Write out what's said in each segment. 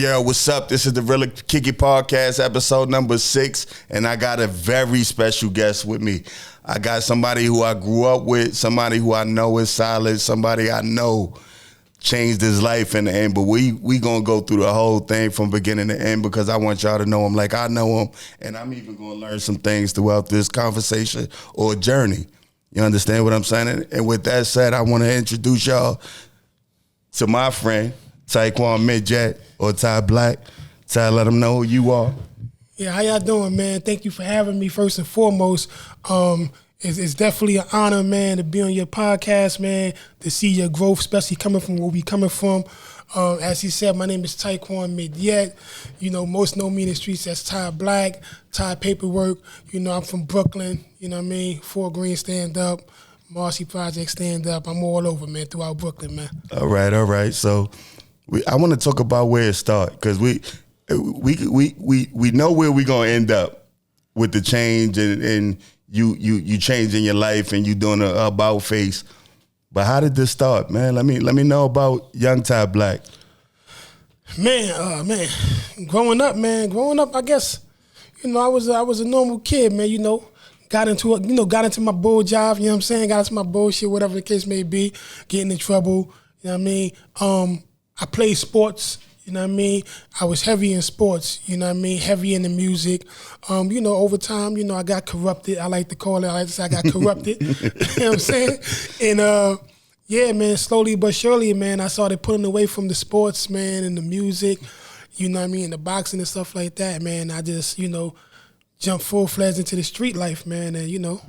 Yo, what's up? This is the Really Kick It Podcast, episode number 6, and I got a very special guest with me. I got somebody who I grew up with, somebody who I know is solid, somebody I know changed his life in the end, but we gonna go through the whole thing from beginning to end because I want y'all to know him like I know him, and I'm even gonna learn some things throughout this conversation or journey. You understand what I'm saying? And with that said, I want to introduce y'all to my friend, Taekwon Midjet, or Ty Black. Ty, let them know who you are. Yeah, how y'all doing, man? Thank you for having me, first and foremost. It's definitely an honor, man, to be on your podcast, man, to see your growth, especially coming from where we coming from. As he said, my name is Taekwon Midjet. You know, most know me in the streets as Ty Black, Ty Paperwork. You know, I'm from Brooklyn, you know what I mean? Fort Greene stand up, Marcy Project stand up. I'm all over, man, throughout Brooklyn, man. All right. So I want to talk about where it started because we know where we're gonna end up with the change and you changing your life and you doing a about face. But how did this start, man? Let me know about young Ty Black. Man, growing up, I guess, you know, I was a normal kid, man. You know, got into my bull job. You know what I'm saying? Got into my bullshit, whatever the case may be. Getting in trouble. You know what I mean? I played sports. You know what I mean? I was heavy in sports, you know what I mean? Heavy in the music. You know, over time, you know, I got corrupted. I like to call it, I like to say I got corrupted. You know what I'm saying? And yeah, man, slowly but surely, man, I started pulling away from the sports, man, and the music, you know what I mean, the boxing and stuff like that, man. I just, you know, jumped full-fledged into the street life, man, and, you know,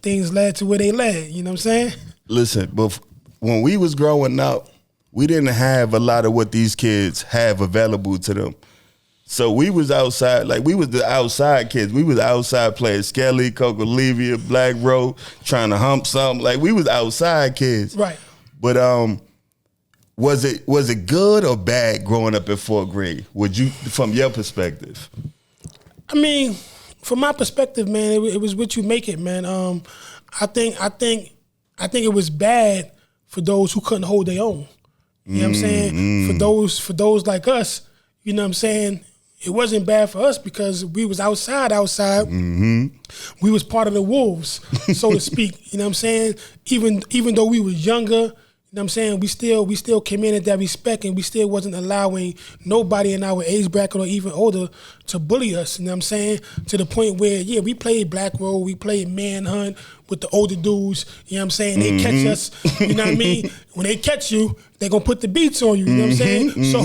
things led to where they led, you know what I'm saying? Listen, but when we was growing up, we didn't have a lot of what these kids have available to them. So we was outside, like we was the outside kids. We was outside playing Skelly, Coco Levia, Black Road, trying to hump something. Like we was outside kids. Right. But was it good or bad growing up in Fort Greene? Would you, from your perspective? I mean, from my perspective, man, it was what you make it, man. I think it was bad for those who couldn't hold their own. You know what I'm saying? For those like us, you know what I'm saying? It wasn't bad for us because we was outside. Mm-hmm. We was part of the wolves, so to speak. You know what I'm saying? Even though we was younger, you know what I'm saying? We still came in at that respect, and we still wasn't allowing nobody in our age bracket or even older to bully us. You know what I'm saying? To the point where, yeah, we played Black Road, we played Manhunt with the older dudes. You know what I'm saying? They catch us. You know what I mean? When they catch you, they gonna put the beats on you. You know what I'm saying? So,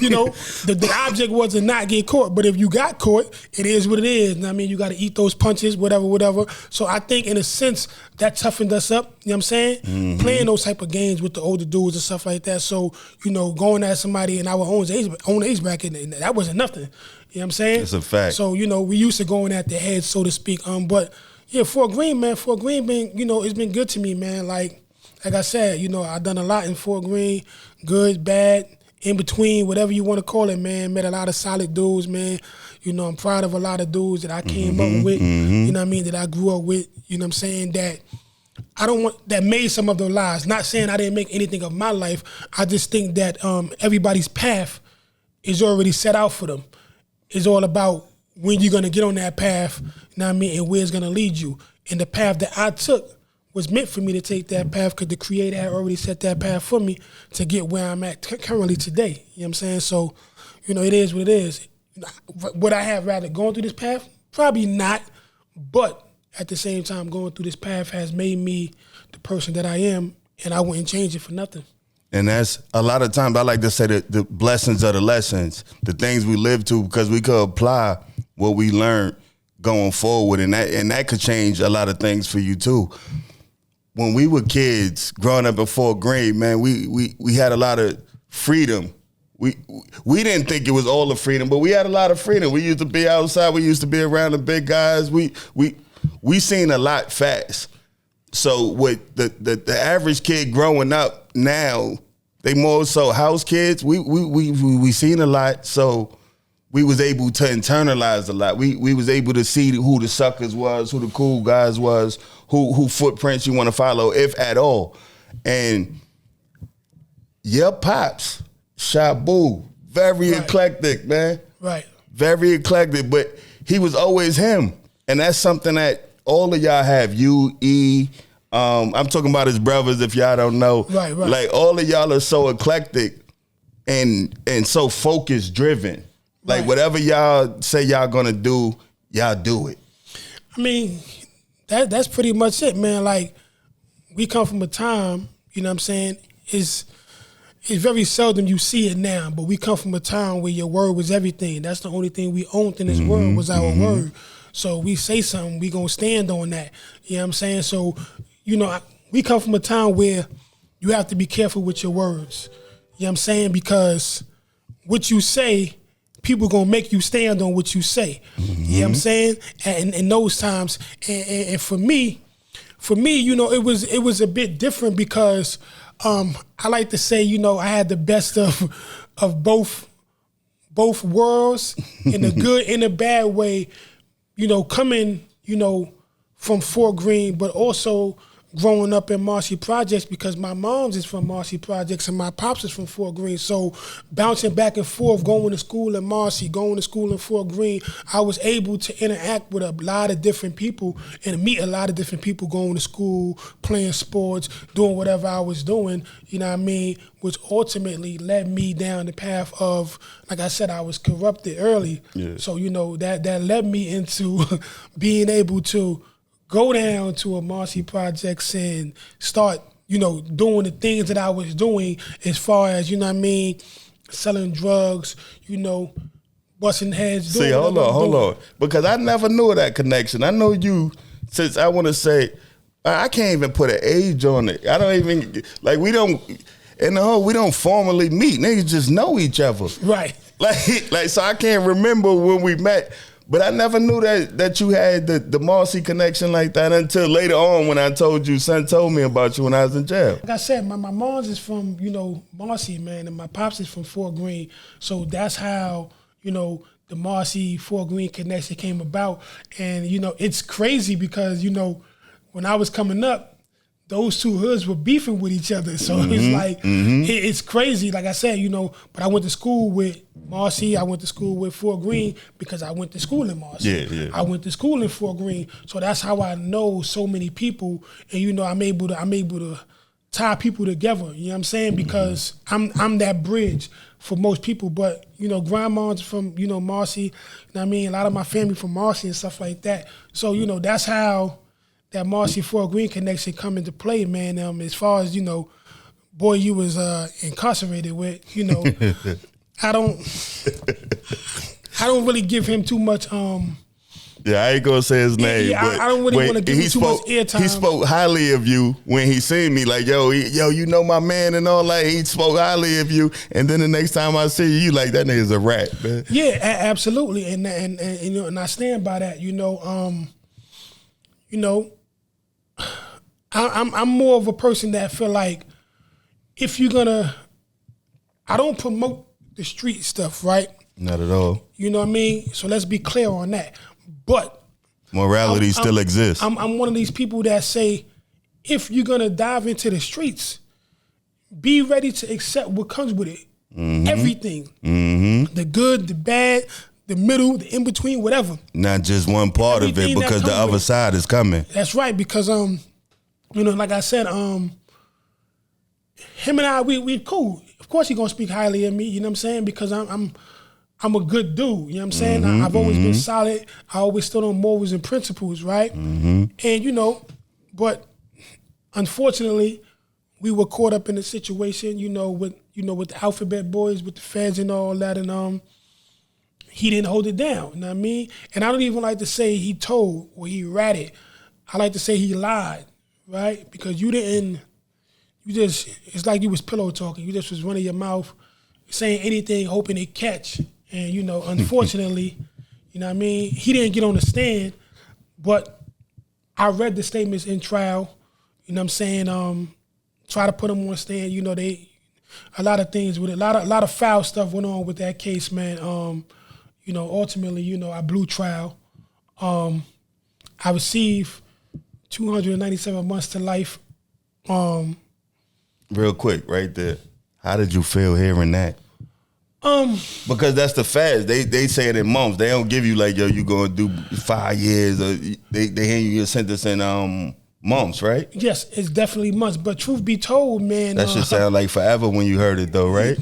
you know, the object was to not get caught. But if you got caught, it is what it is. You know what I mean? You got to eat those punches, whatever. So I think in a sense that toughened us up. You know what I'm saying? Playing those type of games with the older dudes and stuff like that. So, you know, going at somebody in our own age bracket, that wasn't nothing. You know what I'm saying? That's a fact. So, you know, we used to going at the head, so to speak. But yeah, Fort Greene been, you know, it's been good to me, man. Like I said, you know, I done a lot in Fort Greene, good, bad, in between, whatever you want to call it, man. Met a lot of solid dudes, man. You know, I'm proud of a lot of dudes that I came up with, you know what I mean, that I grew up with, you know what I'm saying, that made some of their lives. Not saying I didn't make anything of my life. I just think that everybody's path is already set out for them. It's all about when you're going to get on that path, you know what I mean, and where it's going to lead you. And the path that I took was meant for me to take that path because the Creator had already set that path for me to get where I'm at currently today. You know what I'm saying? So, you know, it is what it is. Would I have rather gone through this path? Probably not. But at the same time, going through this path has made me the person that I am, and I wouldn't change it for nothing. And that's a lot of times I like to say that the blessings are the lessons, the things we live to, because we could apply what we learned going forward, and that could change a lot of things for you too. When we were kids growing up in Fort Greene, man, we had a lot of freedom. We didn't think it was all the freedom, but we had a lot of freedom. We used to be outside. We used to be around the big guys. We seen a lot fast. So with the average kid growing up now, they more so house kids. We seen a lot, so we was able to internalize a lot. We was able to see who the suckers was, who the cool guys was, who footprints you want to follow, if at all. And your pops, Shabu, Very eclectic, man. Right. Very eclectic, but he was always him. And that's something that all of y'all have. You, E, I'm talking about his brothers if y'all don't know. Right. Like all of y'all are so eclectic and so focus driven. Like whatever y'all say y'all gonna do, y'all do it. I mean, that's pretty much it, man. Like, we come from a time, you know what I'm saying, it's very seldom you see it now, but we come from a time where your word was everything. That's the only thing we owned in this world was our word. So we say something, we gonna stand on that. You know what I'm saying? So, you know, we come from a time where you have to be careful with your words. You know what I'm saying? Because what you say, people gonna make you stand on what you say. You know what I'm saying? And in those times, and for me, you know, it was a bit different because I like to say, you know, I had the best of both worlds in a good and a bad way, you know, coming, you know, from Fort Greene, but also growing up in Marcy Projects because my mom's is from Marcy Projects and my pops is from Fort Greene. So bouncing back and forth, going to school in Marcy, going to school in Fort Greene, I was able to interact with a lot of different people and meet a lot of different people going to school, playing sports, doing whatever I was doing, you know what I mean, which ultimately led me down the path of, like I said, I was corrupted early. Yeah. So, you know, that led me into being able to go down to a Marcy Projects and start, you know, doing the things that I was doing as far as, you know what I mean, selling drugs, you know, busting heads. See, hold on. Because I never knew that connection. I know you, since I want to say, I can't even put an age on it. I don't even, like we don't formally meet. Niggas just know each other. Right. Like so I can't remember when we met. But I never knew that you had the Marcy connection like that until later on when I told you, son told me about you when I was in jail. Like I said, my mom's is from, you know, Marcy, man, and my pops is from Fort Greene. So that's how, you know, the Marcy Fort Greene connection came about. And, you know, it's crazy because, you know, when I was coming up, those two hoods were beefing with each other. So it's like, it's crazy. Like I said, you know, but I went to school with Marcy. I went to school with Fort Greene because I went to school in Marcy. Yeah. I went to school in Fort Greene. So that's how I know so many people. And, you know, I'm able to tie people together. You know what I'm saying? Because I'm that bridge for most people. But, you know, grandma's from, you know, Marcy. You know what I mean? A lot of my family from Marcy and stuff like that. So, you know, that's how that Marcy Fort Greene connection come into play, man. As far as, you know, boy you was incarcerated with, you know, I don't really give him too much. Yeah, I ain't gonna say his name. Yeah, but I don't really want to give him too much airtime. He spoke highly of you when he seen me, like, yo, you know my man and all that. He spoke highly of you, and then the next time I see you, like that nigga's a rat, man. Yeah, absolutely, and you know, and I stand by that. You know, I'm more of a person that feel like if you're gonna, I don't promote the street stuff, right? Not at all. You know what I mean? So let's be clear on that. But morality still exists. I'm one of these people that say, if you're gonna dive into the streets, be ready to accept what comes with it. Everything. The good, the bad, the middle, the in between, whatever. Not just one part of it, because the other side is coming. That's right, because you know, like I said, him and I, we cool. Of course, he gonna speak highly of me. You know what I'm saying? Because I'm a good dude. You know what I'm saying? I've always been solid. I always stood on morals and principles, right? And you know, but unfortunately, we were caught up in a situation, you know, with the Alphabet Boys, with the feds and all that, and he didn't hold it down. You know what I mean? And I don't even like to say he told or he ratted. I like to say he lied. Right? Because it's like you was pillow talking. You just was running your mouth, saying anything, hoping it catch. And, you know, unfortunately, you know what I mean? He didn't get on the stand, but I read the statements in trial, you know what I'm saying? Try to put him on stand, you know, a lot of things with it. A lot of foul stuff went on with that case, man. You know, ultimately, you know, I blew trial. I received 297 months to life. Real quick, right there. How did you feel hearing that? Because that's the fast. They say it in months. They don't give you like, yo, you gonna do 5 years, or they hand you your sentence in months, right? Yes, it's definitely months. But truth be told, man, That should sound like forever when you heard it though, right?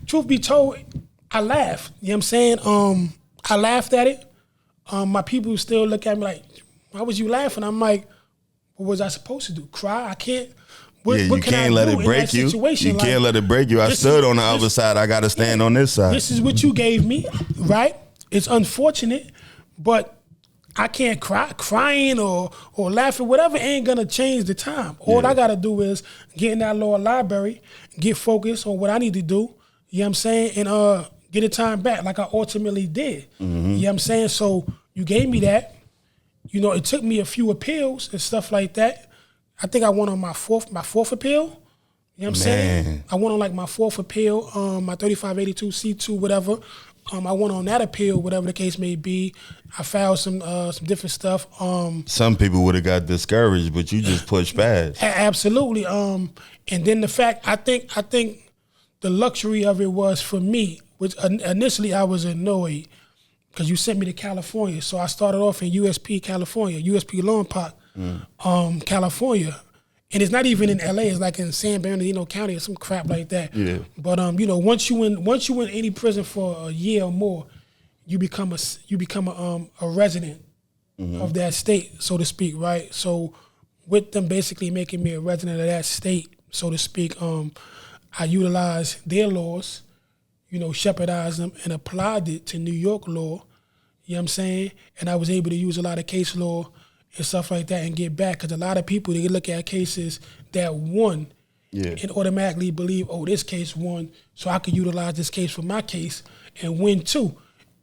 Truth be told, I laughed. You know what I'm saying? I laughed at it. My people still look at me like, why was you laughing? I'm like, what was I supposed to do? Cry? I can't. What you can't let it break you. You can't let it break you. I stood on the other side. I got to stand on this side. This is what you gave me, right? It's unfortunate, but I can't cry. Crying or laughing, whatever, ain't gonna change the time. All I gotta do is get in that lower library, get focused on what I need to do. You know what I'm saying? And get the time back like I ultimately did. You know what I'm saying? So you gave me that. You know, it took me a few appeals and stuff like that. I think I won on my fourth appeal. You know what I'm saying? I won on like my fourth appeal, my 3582 C2, whatever. I went on that appeal, whatever the case may be. I filed some different stuff. Some people would have got discouraged, but you just pushed past. Absolutely. And then the fact, I think the luxury of it was for me, which initially I was annoyed because you sent me to California. So I started off in USP, California, USP Lompoc, California. And it's not even in LA, it's like in San Bernardino County or some crap like that. Yeah. But you know, once you in any prison for a year or more, you become a resident of that state, so to speak, right? So with them basically making me a resident of that state, so to speak, I utilized their laws, you know, shepherdized them and applied it to New York law, you know what I'm saying? And I was able to use a lot of case law and stuff like that and get back, because a lot of people, they look at cases that won and automatically believe, oh, this case won, so I could utilize this case for my case and win too.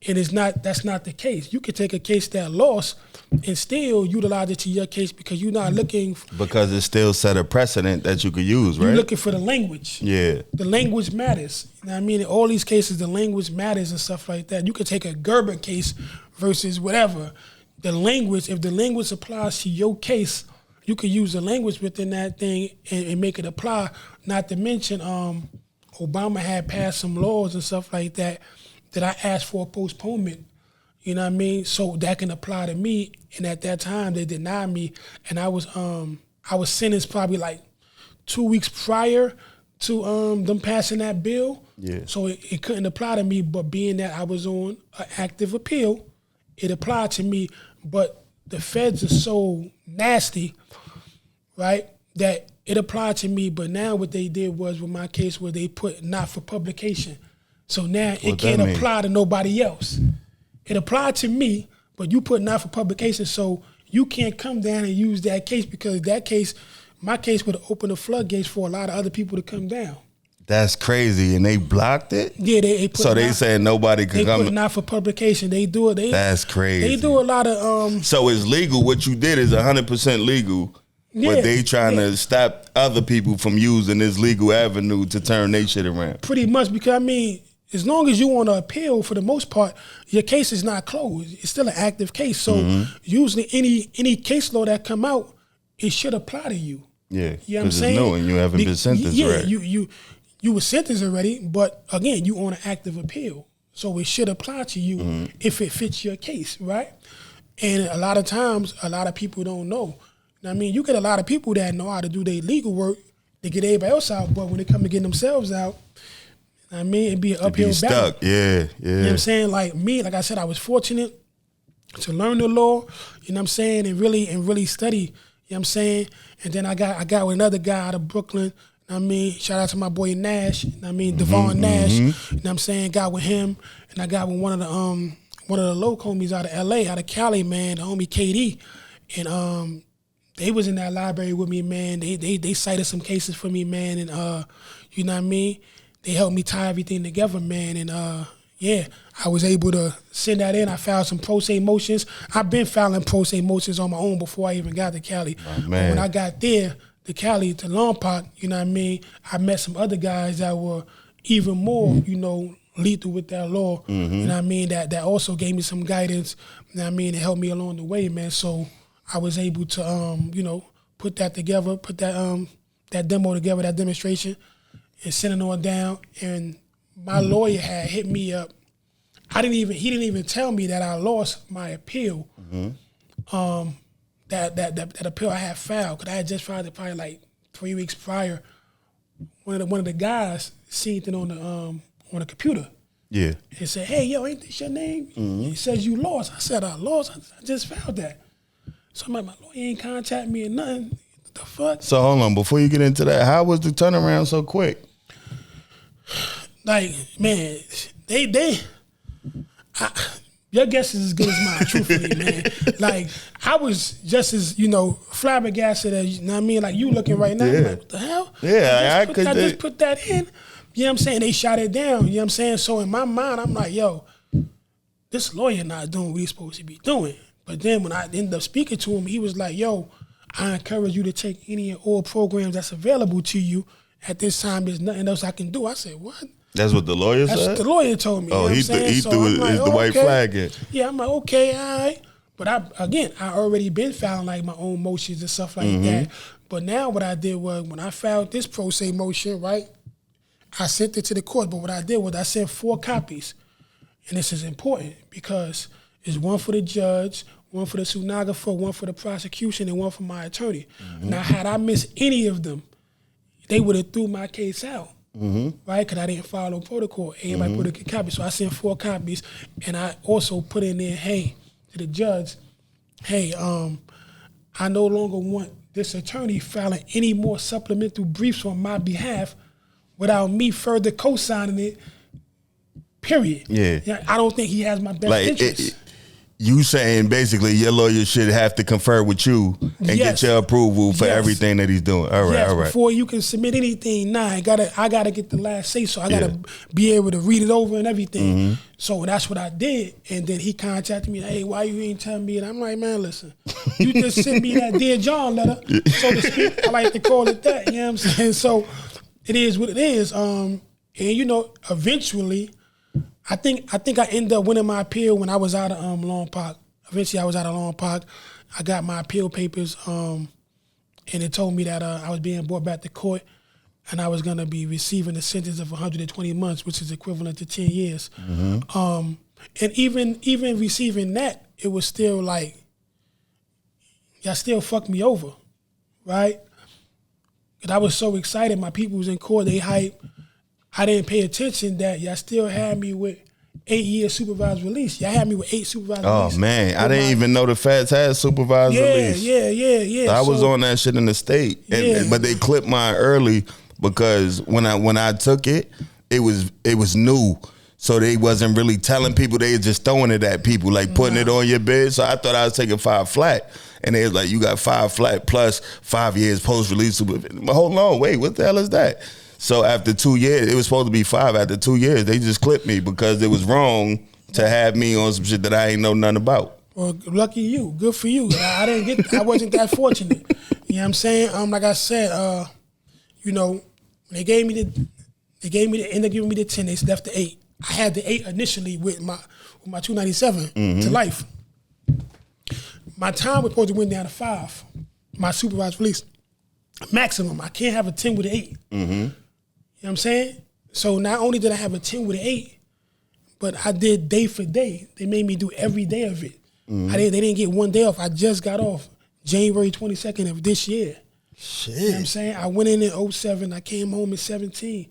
And that's not the case. You could take a case that lost and still utilize it to your case because you're not looking... Because it still set a precedent that you could use, right? You're looking for the language. Yeah. The language matters. You know what I mean? In all these cases, the language matters and stuff like that. You could take a Gerber case versus whatever. The language, if the language applies to your case, you could use the language within that thing and make it apply. Not to mention, Obama had passed some laws and stuff like that I asked for a postponement, you know what I mean? So that can apply to me. And at that time, they denied me, and I was sentenced probably like 2 weeks prior to them passing that bill. Yeah. So it couldn't apply to me, but being that I was on an active appeal, it applied to me. But the feds are so nasty, right, that it applied to me. But now what they did was with my case where they put not for publication. So now it can't apply to nobody else. It applied to me, but you put not for publication, so you can't come down and use that case because that case, my case would open the floodgates for a lot of other people to come down. That's crazy, and they blocked it? Yeah, they put so they said nobody could come. They put not for publication. They do it. That's crazy. They do a lot of. So it's legal. What you did is 100% legal. Yeah, but they trying to stop other people from using this legal avenue to turn their shit around. Pretty much, because I mean, as long as you want to appeal, for the most part, your case is not closed. It's still an active case. So usually any case law that come out, it should apply to you. Yeah, you know what I'm saying? No, and you haven't been sentenced, right? You were sentenced already, but again, you on an active appeal. So it should apply to you if it fits your case, right? And a lot of times, a lot of people don't know. I mean, you get a lot of people that know how to do their legal work to get everybody else out, but when it come to getting themselves out, I mean, it'd be an uphill battle. Yeah. You know what I'm saying? Like me, like I said, I was fortunate to learn the law, you know what I'm saying, and really study, you know what I'm saying? And then I got with another guy out of Brooklyn, you know what I mean? Shout out to my boy Nash, you know what I mean, Devon Nash, you know what I'm saying? Got with him, and I got with one of the local homies out of LA, out of Cali, man, the homie KD. And they was in that library with me, man. They cited some cases for me, man, and you know what I mean? They helped me tie everything together, man, and I was able to send that in. I filed some pro se motions. I've been filing pro se motions on my own before I even got to Cali. But when I got there, to Cali, to Lompoc, you know what I mean, I met some other guys that were even more, you know, lethal with that law. You know what I mean? That also gave me some guidance, you know what I mean, and helped me along the way, man. So I was able to, you know, put that together, put that demo together, that demonstration, and send it on down. And my lawyer had hit me up. He didn't even tell me that I lost my appeal. That appeal I had filed, because I had just filed it probably like 3 weeks prior. One of the guys seen it on the computer. Yeah. And said, "Hey, yo, ain't this your name?" He says, "You lost." I said, "I lost? I just filed that." So I'm like, my lawyer ain't contact me or nothing. What the fuck? So hold on, before you get into that, how was the turnaround so quick? Like, man, your guess is as good as mine, truthfully, man. Like, I was just as, flabbergasted as, you know what I mean? Like, you looking right now, I'm like, what the hell? Yeah, I just put that in. You know what I'm saying? They shot it down. You know what I'm saying? So in my mind, I'm like, yo, this lawyer not doing what he's supposed to be doing. But then when I ended up speaking to him, he was like, yo, I encourage you to take any and all programs that's available to you. At this time, there's nothing else I can do. I said, what? That's what the lawyer said? That's what the lawyer told me. Oh, you know he threw the white flag in. Yeah, I'm like, okay, all right. But I already been filing like my own motions and stuff like that. But now what I did was, when I filed this pro se motion, right, I sent it to the court. But what I did was I sent 4 copies. And this is important because it's one for the judge, one for the stenographer, one for the prosecution, and one for my attorney. Now, had I missed any of them, they would have threw my case out. Right, because I didn't follow protocol. Everybody put a copy, so I sent 4 copies, and I also put in there, hey, to the judge, hey, I no longer want this attorney filing any more supplemental briefs on my behalf without me further co-signing it. Period. Yeah, I don't think he has my best interest. You saying basically your lawyer should have to confer with you and get your approval for everything that he's doing. All right. Before you can submit anything, I gotta get the last say, so I gotta be able to read it over and everything. So that's what I did, and then he contacted me. Hey, why you ain't telling me? And I'm like, man, listen, you just sent me that Dear John letter, so to speak. I like to call it that. You know what I'm saying? So it is what it is. And eventually, I think I ended up winning my appeal when I was out of Long Park. Eventually, I was out of Long Park. I got my appeal papers, and it told me that I was being brought back to court, and I was going to be receiving a sentence of 120 months, which is equivalent to 10 years. And even receiving that, it was still like, y'all still fucked me over, right? Because I was so excited. My people was in court. They hype. I didn't pay attention that y'all still had me with 8 years supervised release. Y'all had me with 8 supervised release. Oh, man. I didn't even know the Feds had supervised release. Yeah. I was on that shit in the state. But they clipped mine early because when I took it, it was new. So they wasn't really telling people. They were just throwing it at people, like putting it on your bid. So I thought I was taking 5 flat. And they was like, you got 5 flat plus 5 years post-release. Hold on, wait, what the hell is that? So after 2 years, it was supposed to be 5. After 2 years, they just clipped me because it was wrong to have me on some shit that I ain't know nothing about. Well, lucky you. Good for you. I wasn't that fortunate. You know what I'm saying? Like I said, when they gave me ended up giving me the 10, they left the 8. I had the 8 initially with my 297 to life. My time was supposed to went down to 5. My supervised release. Maximum. I can't have a 10 with an 8. You know what I'm saying? So not only did I have a 10 with an 8, but I did day for day. They made me do every day of it. They didn't get one day off. I just got off January 22nd of this year. Shit. You know what I'm saying? I went in 07. I came home in 17.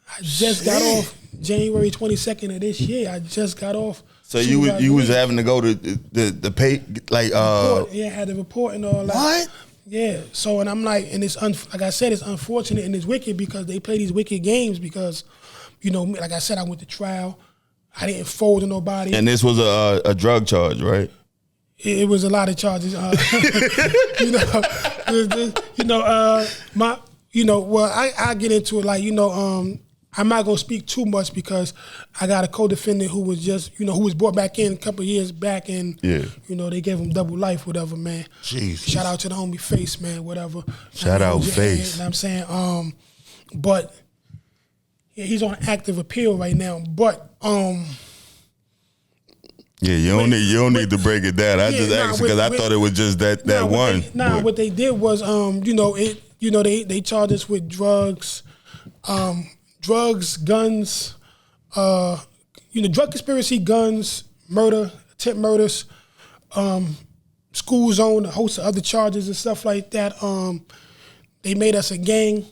I just got off January 22nd of this year. I just got off. So you was having to go to the pay, like report. Yeah, I had to report and all that. What? Yeah. So, and I'm like, and it's like I said, it's unfortunate and it's wicked because they play these wicked games because, like I said, I went to trial. I didn't fold to nobody. And this was a drug charge, right? It was a lot of charges. Well, I get into it like, I'm not gonna speak too much because I got a co-defendant who was just, who was brought back in a couple of years back, and they gave him double life, whatever, man. Jesus. Shout out to the homie Face, man, whatever. Shout out Face. You know what I'm saying? But yeah, he's on active appeal right now. But yeah, you don't need to break it down. I just asked because I thought it was just that one. What they did was they charged us with drugs, guns, drug conspiracy, guns, murder, attempt murders, school zone, a host of other charges and stuff like that. They made us a gang.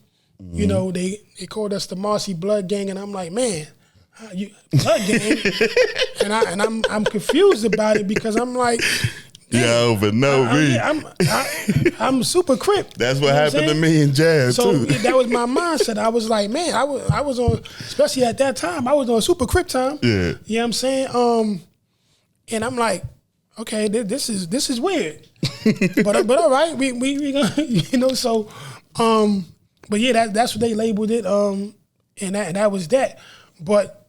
You know, they called us the Marcy Blood Gang, and I'm like, man, Blood Gang, and I'm confused about it because I'm like, yo, but no, I'm super Crip. That's what happened to me in jazz so too. That was my mindset. I was like, man, I was on, especially at that time, I was on super Crip time. Yeah, you know what I'm saying. And I'm like, okay, this is weird, but all right, we gonna, so. But yeah, that's what they labeled it, and that was that. But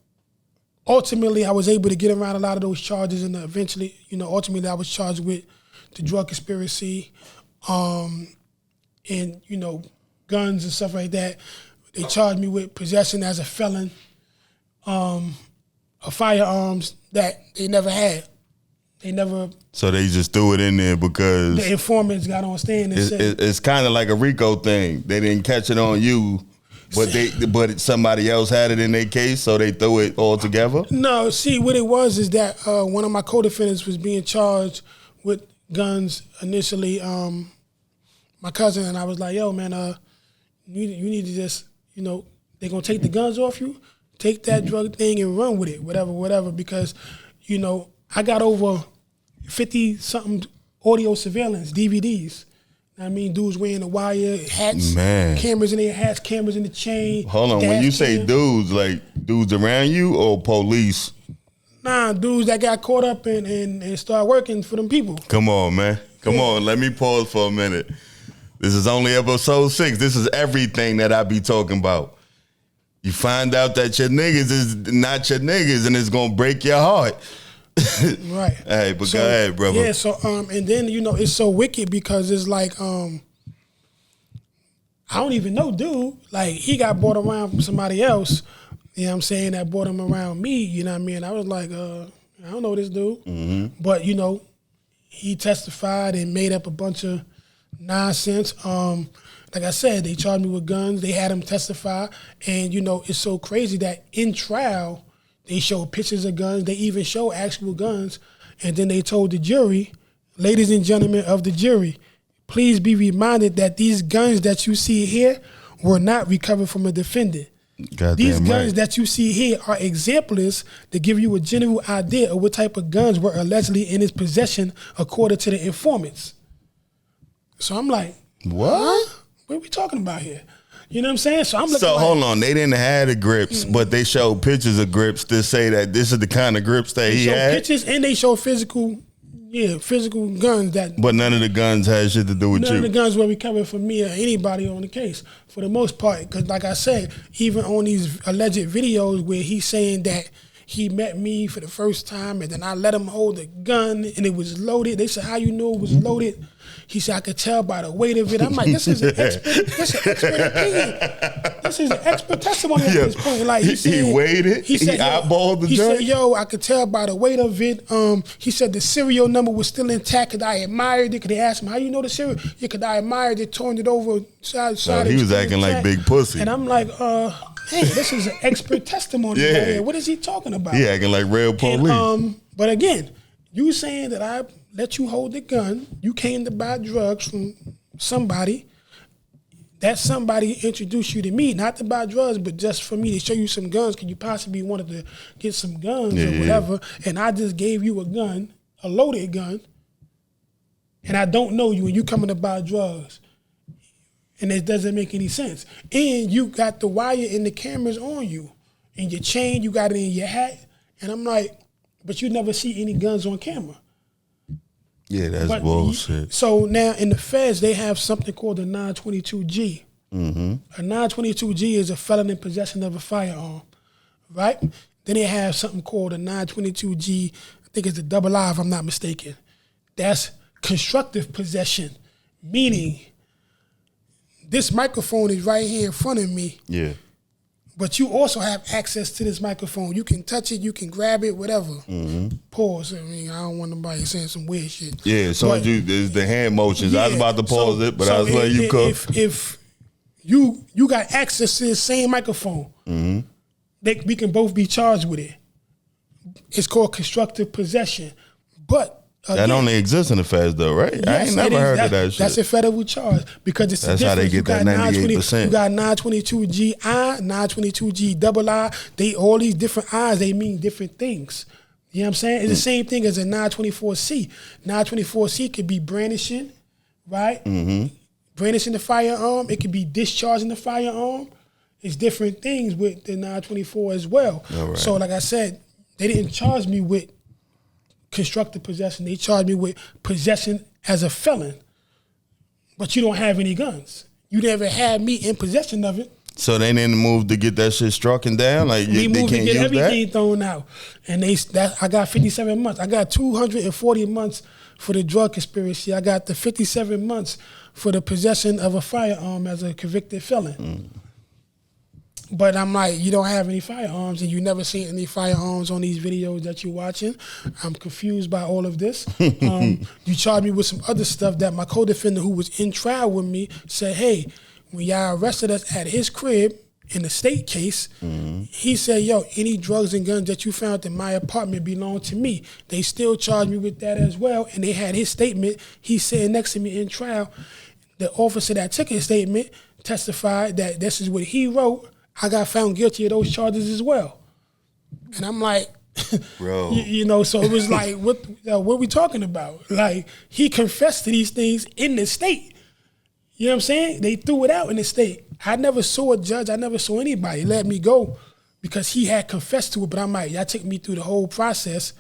ultimately, I was able to get around a lot of those charges, and eventually, ultimately, I was charged with the drug conspiracy, and guns and stuff like that. They charged me with possession as a felon, of firearms that they never had. They never. So they just threw it in there because the informants got on stand and said it's kind of like a RICO thing. They didn't catch it on you, but somebody else had it in their case, so they threw it all together. No, see what it was is that one of my co-defendants was being charged with guns initially. My cousin and I was like, "Yo, man, you need to just they're gonna take the guns off you, take that drug thing and run with it, whatever, because I got over 50-something audio surveillance DVDs. I mean, dudes wearing the wire, hats, cameras in their hats, cameras in the chain. Hold on, when you say dudes, like dudes around you or police? Nah, dudes that got caught up and start working for them people. Come on, man. Come on, let me pause for a minute. This is only episode 6. This is everything that I be talking about. You find out that your niggas is not your niggas and it's gonna break your heart. Right. Hey, but go ahead, brother. Yeah, so and then it's so wicked because it's like I don't even know dude. Like he got brought around from somebody else, you know what I'm saying, that brought him around me, you know what I mean? I was like, I don't know this dude. Mm-hmm. But he testified and made up a bunch of nonsense. Like I said, they charged me with guns, they had him testify, and it's so crazy that in trial they showed pictures of guns. They even show actual guns. And then they told the jury, ladies and gentlemen of the jury, please be reminded that these guns that you see here were not recovered from a defendant. These guns that you see here are examples to give you a general idea of what type of guns were allegedly in his possession according to the informants. So I'm like, what? What are we talking about here? You know what I'm saying? So I'm looking hold on. They didn't have the grips, but they showed pictures of grips to say that this is the kind of grips that he had. Pictures and they show physical guns that. But none of the guns had shit to do with you. None of the guns were recovered from me or anybody on the case for the most part. Because like I said, even on these alleged videos where he's saying that he met me for the first time and then I let him hold the gun and it was loaded. They said, how you know it was loaded? He said, I could tell by the weight of it. I'm like, this is an expert opinion. This is an expert testimony at this point. Like he weighed it. He eyeballed the joint. He said, yo, I could tell by the weight of it. He said the serial number was still intact because I admired it. Because they asked him, how you know the serial? Yeah, because I admired it, turned it over side. He was acting like big pussy. And I'm like, hey, this is an expert testimony. Right here. What is he talking about? He acting like real police. And, but again, you saying that I let you hold the gun, you came to buy drugs from somebody, that somebody introduced you to me, not to buy drugs, but just for me to show you some guns, because you possibly wanted to get some guns or whatever, and I just gave you a gun, a loaded gun, and I don't know you, and you coming to buy drugs. And it doesn't make any sense. And you got the wire and the cameras on you. And your chain, you got it in your hat. And I'm like, but you never see any guns on camera. Yeah, that's bullshit. So now in the feds, they have something called a 922G. Mm-hmm. A 922G is a felon in possession of a firearm, right? Then they have something called a 922G, I think it's a double I if I'm not mistaken. That's constructive possession, meaning this microphone is right here in front of me. Yeah. But you also have access to this microphone. You can touch it, you can grab it, whatever. Mm-hmm. Pause. I mean, I don't want nobody saying some weird shit. Yeah, so there's the hand motions. Yeah, I was about to pause it, but I was letting you cook. If you got access to the same microphone, mm-hmm. we can both be charged with it. It's called constructive possession. But again, that only exists in the feds, though, right? Yes, I ain't never heard of that shit. That's a federal charge because it's that's a how they difference. get that 98%. You got 922GI, 922G II. They all these different I's. They mean different things. You know what I'm saying? It's the same thing as a 924C. 924C could be brandishing, right? Brandishing the firearm. It could be discharging the firearm. It's different things with the 924 as well. Right. So, like I said, they didn't charge me with constructive possession. They charged me with possession as a felon. But you don't have any guns. You never had me in possession of it. So they didn't move to get that shit struck down? Like We they moved to can't get use everything that? thrown out. And I got 57 months. I got 240 months for the drug conspiracy. I got the 57 months for the possession of a firearm as a convicted felon. But I'm like, you don't have any firearms and you never seen any firearms on these videos that you're watching. I'm confused by all of this. You charged me with some other stuff that my co-defendant who was in trial with me said, hey, when y'all arrested us at his crib in the state case, he said, yo, any drugs and guns that you found in my apartment belong to me. They still charged me with that as well. And they had his statement. He's sitting next to me in trial. The officer that took his statement testified that this is what he wrote. I got found guilty of those charges as well. And I'm like, bro, you know, so it was like, what are we talking about? Like, he confessed to these things in the state. You know what I'm saying? They threw it out in the state. I never saw a judge. I never saw anybody let me go because he had confessed to it. But I'm like, y'all took me through the whole process,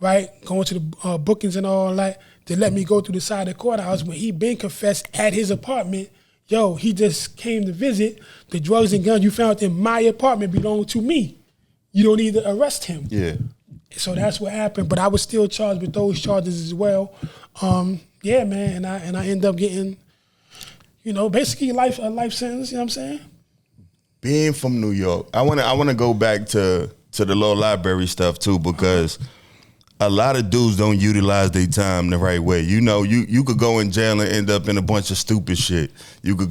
right? Going to the bookings and all that. They let me go through the side of the courthouse when he been confessed at his apartment. Yo, he just came to visit. The drugs and guns you found in my apartment belong to me. You don't need to arrest him. Yeah. So that's what happened. But I was still charged with those charges as well. Yeah, man. And I ended up getting, you know, basically a life sentence. You know what I'm saying? Being from New York, I wanna go back to the law library stuff too, because a lot of dudes don't utilize their time the right way. You know, you could go in jail and end up in a bunch of stupid shit. You could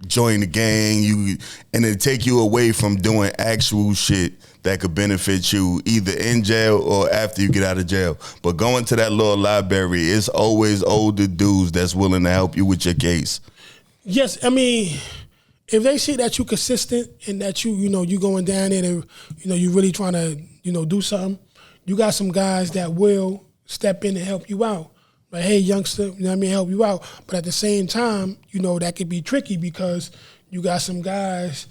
join the gang, and it take you away from doing actual shit that could benefit you either in jail or after you get out of jail. But going to that law library, it's always older dudes that's willing to help you with your case. Yes, I mean, if they see that you consistent and that you going down there and you really trying to do something, you got some guys that will step in and help you out. Like, hey, youngster, you know what I mean, help you out. But at the same time, that could be tricky because you got some guys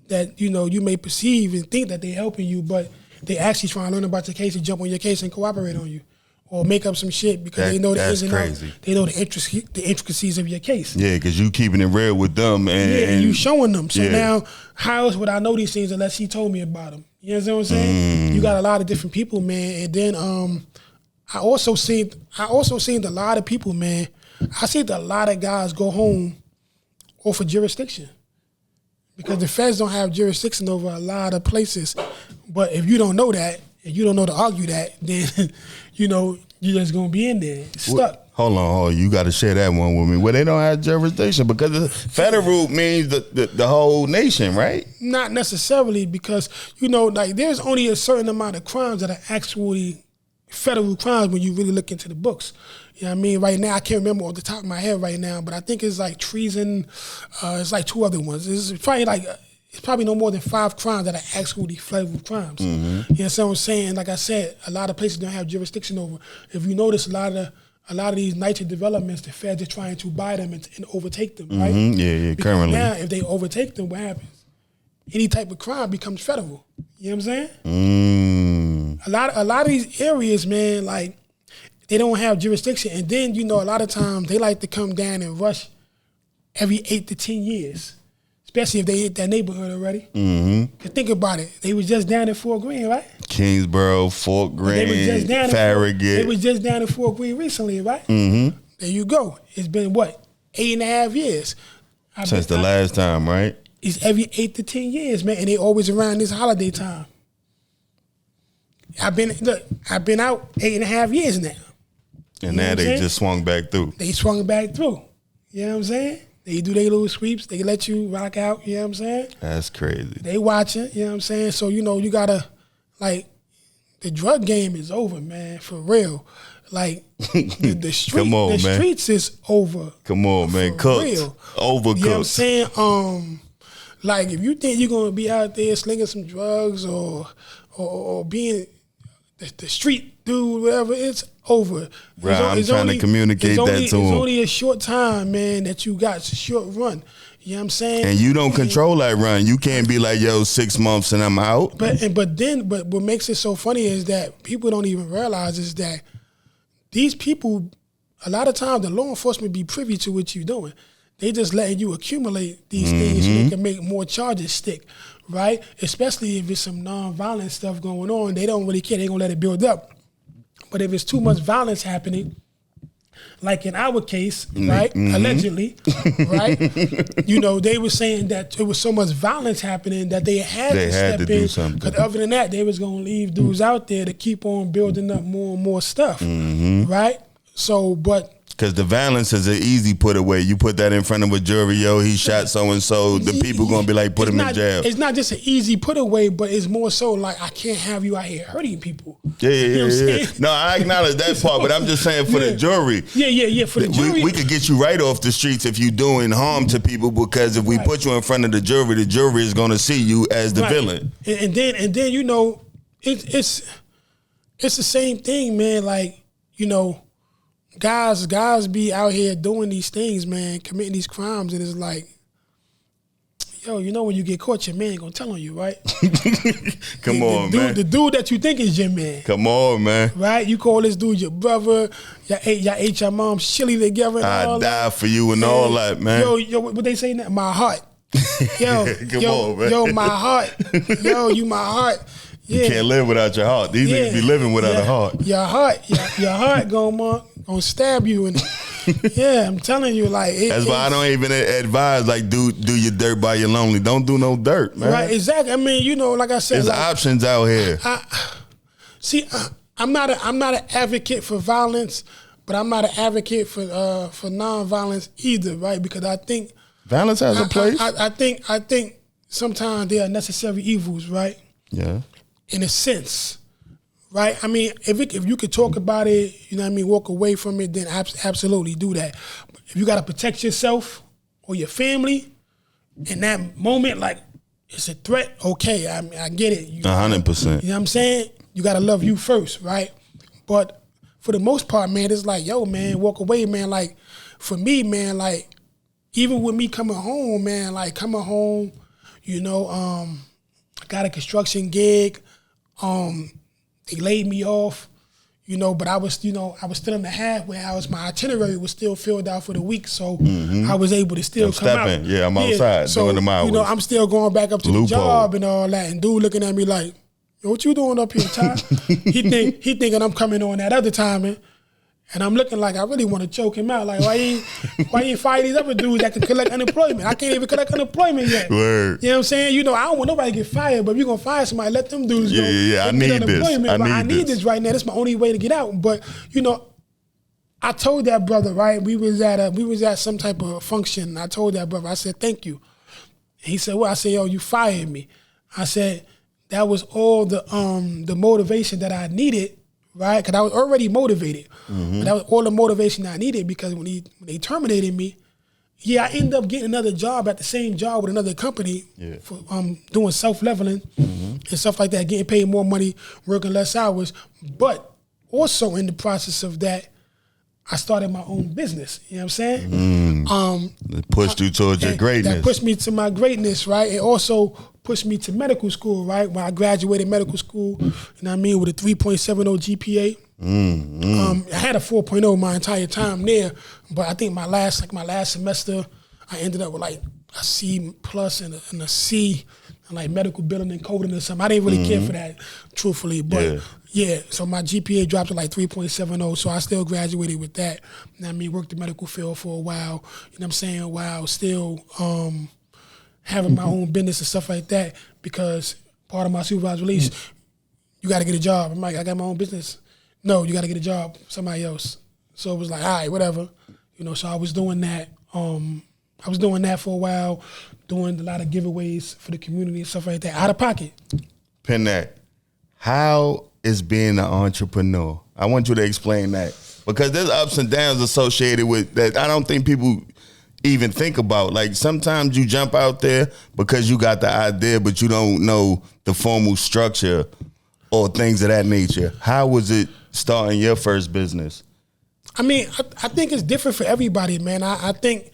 that, you may perceive and think that they're helping you, but they actually trying to learn about your case and jump on your case and cooperate on you. Or make up some shit because they know the ins and outs. They know the intricacies of your case. Yeah, because you keeping it real with them. And you showing them. So now, how else would I know these things unless he told me about them? You know what I'm saying? You got a lot of different people, man. And then I also seen a lot of people, man. I seen a lot of guys go home off of jurisdiction because the feds don't have jurisdiction over a lot of places. But if you don't know that, and you don't know to argue that, then you're just gonna be in there stuck. Hold on, you got to share that one with me. Well, they don't have jurisdiction because the federal means the whole nation, right? Not necessarily because there's only a certain amount of crimes that are actually federal crimes when you really look into the books. You know what I mean? Right now, I can't remember off the top of my head right now, but I think it's like treason. It's like two other ones. It's probably no more than 5 crimes that are actually federal crimes. You know what I'm saying? Like I said, a lot of places don't have jurisdiction over. If you notice, a lot of these nitrate developments, the feds are trying to buy them and overtake them, right? Yeah, because currently. now, if they overtake them, what happens? Any type of crime becomes federal. You know what I'm saying? A lot of these areas, man, like they don't have jurisdiction, and then a lot of times they like to come down and rush every 8 to 10 years. Especially if they hit that neighborhood already. Think about it. They was just down at Fort Greene, right? Kingsborough, Fort Greene, Farragut. They was just down at Fort Greene recently, right? There you go. It's been, 8.5 years? Since the last time, right? It's every 8 to 10 years, man. And they always around this holiday time. I've been out 8.5 years now. And now they just swung back through. They swung back through. You know what I'm saying? They do their little sweeps. They let you rock out. You know what I'm saying? That's crazy. They watching. You know what I'm saying? So, you gotta, like, the drug game is over, man, for real. Like, the streets is over. Come on, man. Cooked. Real. Overcooked. You know what I'm saying? Like, if you think you're going to be out there slinging some drugs or being the street dude, whatever, it's over. Right, I'm trying to communicate that to him. It's only a short time, man, that you got. It's a short run. You know what I'm saying? And you don't control that run. You can't be like, yo, 6 months and I'm out. But what makes it so funny is that people don't even realize is that these people, a lot of times the law enforcement be privy to what you're doing. They just letting you accumulate these things so they can make more charges stick, right? Especially if it's some non-violent stuff going on. They don't really care. They gonna let it build up. But if it's too much violence happening, like in our case, right, allegedly, right, they were saying that it was so much violence happening that they had to step in. Because other than that, they was going to leave dudes out there to keep on building up more and more stuff, right? So, but... Because the violence is an easy put away. You put that in front of a jury, yo, he shot so-and-so, the people going to be like, put him in jail. It's not just an easy put away, but it's more so like, I can't have you out here hurting people. Yeah. No, I acknowledge that part, but I'm just saying for the jury. Yeah, for the jury. We could get you right off the streets if you're doing harm to people, because if we put you in front of the jury is going to see you as the villain. And then it's the same thing, man, like, Guys be out here doing these things, man, committing these crimes, and it's like, yo, when you get caught, your man gonna tell on you, right? Come on, man. The dude that you think is your man. Come on, man. Right? You call this dude your brother. Y'all ate your mom's chili together. And I die for you and all that, man. Yo, what they say now? My heart. Yo, Come on, man. Yo, my heart. Yo, you my heart. Yeah. You can't live without your heart. These niggas be living without a heart. Your heart gonna stab you. And yeah, I'm telling you, like that's why I don't even advise like do your dirt by your lonely. Don't do no dirt, man. Right, exactly. I mean, like I said, there's options out here. I'm not an advocate for violence, but I'm not an advocate for non-violence either, right? Because I think violence has a place. I think sometimes they are necessary evils, right? Yeah. In a sense, right? I mean, if you could talk about it, walk away from it, then absolutely do that. But if you got to protect yourself or your family in that moment, like it's a threat, okay, I get it. 100%. You know what I'm saying? You got to love you first, right? But for the most part, man, it's like, yo, man, walk away, man. Like, for me, man, like, even with me coming home, man, like coming home, I got a construction gig. They laid me off, but I was still in the halfway house. My itinerary was still filled out for the week, so I was able to still come out. Yeah, I'm outside doing the hours. I'm still going back up to the job and all that, and dude looking at me like, yo, what you doing up here, Ty? he thinking I'm coming on that other timing. And I'm looking like I really want to choke him out. Like, why you fire these other dudes that can collect unemployment? I can't even collect unemployment yet. Word. You know what I'm saying? I don't want nobody to get fired, but if you're going to fire somebody, let them dudes go. Yeah, I need this. I need this right now. That's my only way to get out. But, I told that brother, right? We was at some type of function. I told that brother, I said, thank you. He said, well, I said, yo, you fired me. I said, that was all the motivation that I needed. Right, because I was already motivated, but that was all the motivation I needed. Because when they terminated me, I ended up getting another job at the same job with another company for doing self-leveling and stuff like that, getting paid more money, working less hours. But also in the process of that, I started my own business. You know what I'm saying? It pushed you towards your greatness. That pushed me to my greatness, right? It also pushed me to medical school, right? When I graduated medical school, with a 3.70 GPA. I had a 4.0 my entire time there, but I think my last semester, I ended up with like a C plus and a C, and like medical billing and coding or something. I didn't really care for that, truthfully, but so my GPA dropped to like 3.70, so I still graduated with that. Worked the medical field for a while, while still having my own business and stuff like that, because part of my supervised release, you got to get a job. I'm like, I got my own business. No, you got to get a job, somebody else. So it was like, all right, whatever. So I was doing that. I was doing that for a while, doing a lot of giveaways for the community and stuff like that, out of pocket. Pin that. How is being an entrepreneur? I want you to explain that. Because there's ups and downs associated with that. I don't think people even think about. Like sometimes you jump out there because you got the idea, but you don't know the formal structure or things of that nature. How was it starting your first business? I mean, I think it's different for everybody, man. I think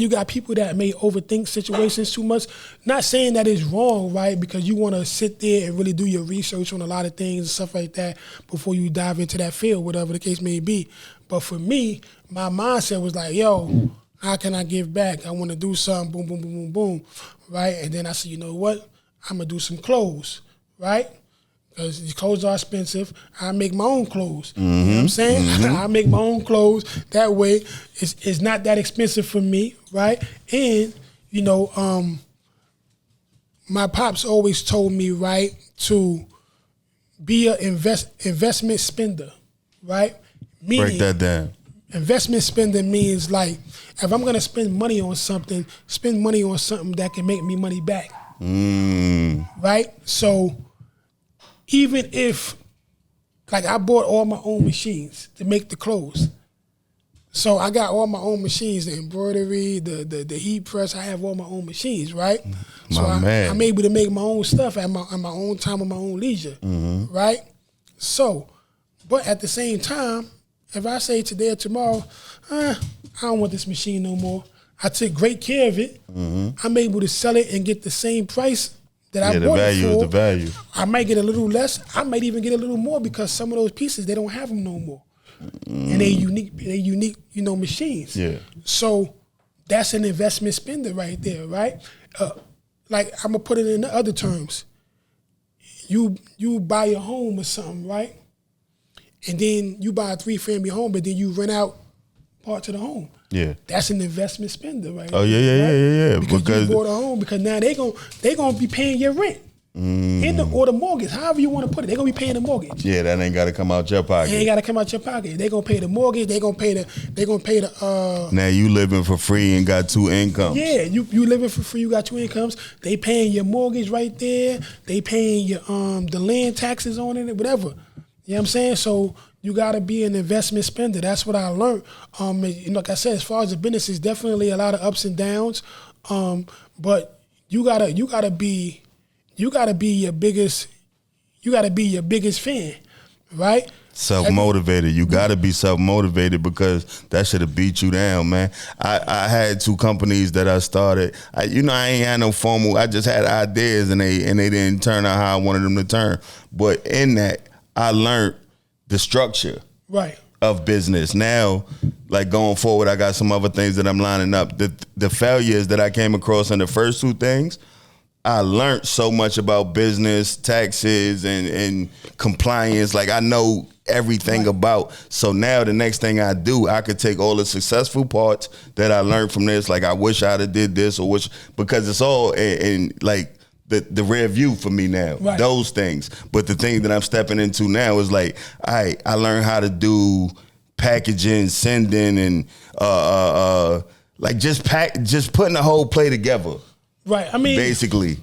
you got people that may overthink situations too much. Not saying that it's wrong, right? Because you want to sit there and really do your research on a lot of things and stuff like that before you dive into that field, whatever the case may be. But for me, my mindset was like, yo, how can I give back? I want to do something, boom, boom, boom, boom, boom, right? And then I said, you know what? I'm going to do some clothes, right? Because these clothes are expensive. I make my own clothes. You know what I'm saying? I make my own clothes. That way, it's not that expensive for me, right? And, you know, my pops always told me, right, to be an investment spender, right? Meaning, break that down. Investment spending means like, if I'm going to spend money on something, spend money on something that can make me money back, right? So even if, like I bought all my own machines to make the clothes. So I got all my own machines, the embroidery, the heat press, I have all my own machines, right? Man. I'm able to make my own stuff at my own time, on my own leisure, right? So, but at the same time, if I say today or tomorrow, I don't want this machine no more, I took great care of it, I'm able to sell it and get the same price that I bought it for. The value. I might get a little less. I might even get a little more because some of those pieces, they don't have them no more. And they unique, you know, machines. Yeah. So that's an investment spender right there, right? Like I'm gonna put it in other terms. You buy a home or something, right? And then you buy a 3-family home, but then you rent out parts of the home. Yeah. That's an investment spender, right? Oh yeah. Because you bought a home, because now they gonna be paying your rent. Or the mortgage, however you want to put it. They're gonna be paying the mortgage. Yeah, that ain't gotta come out your pocket. It ain't gotta come out your pocket. They're gonna pay the mortgage, they're gonna pay the Now you living for free and got 2 incomes. Yeah, you living for free, you got 2 incomes. They paying your mortgage right there. They paying your the land taxes on it, whatever. You know what I'm saying? So you gotta be an investment spender. That's what I learned. Like I said, as far as the business, it's definitely a lot of ups and downs. But you gotta be your biggest fan, right? Self-motivated. You got to be self-motivated because that should have beat you down, man. I had 2 companies that I started. I ain't had no formal. I just had ideas and they didn't turn out how I wanted them to turn. But in that, I learned the structure of business. Now, like going forward, I got some other things that I'm lining up. The failures that I came across in the first 2 things, I learned so much about business, taxes, and compliance. Like I know everything about. So now the next thing I do, I could take all the successful parts that I learned from this. Like I wish I'd have did this because it's all in like the rear view for me now. Right. Those things. But the thing that I'm stepping into now is like, I learned how to do packaging, sending, and like just putting the whole play together. Right. I mean, basically,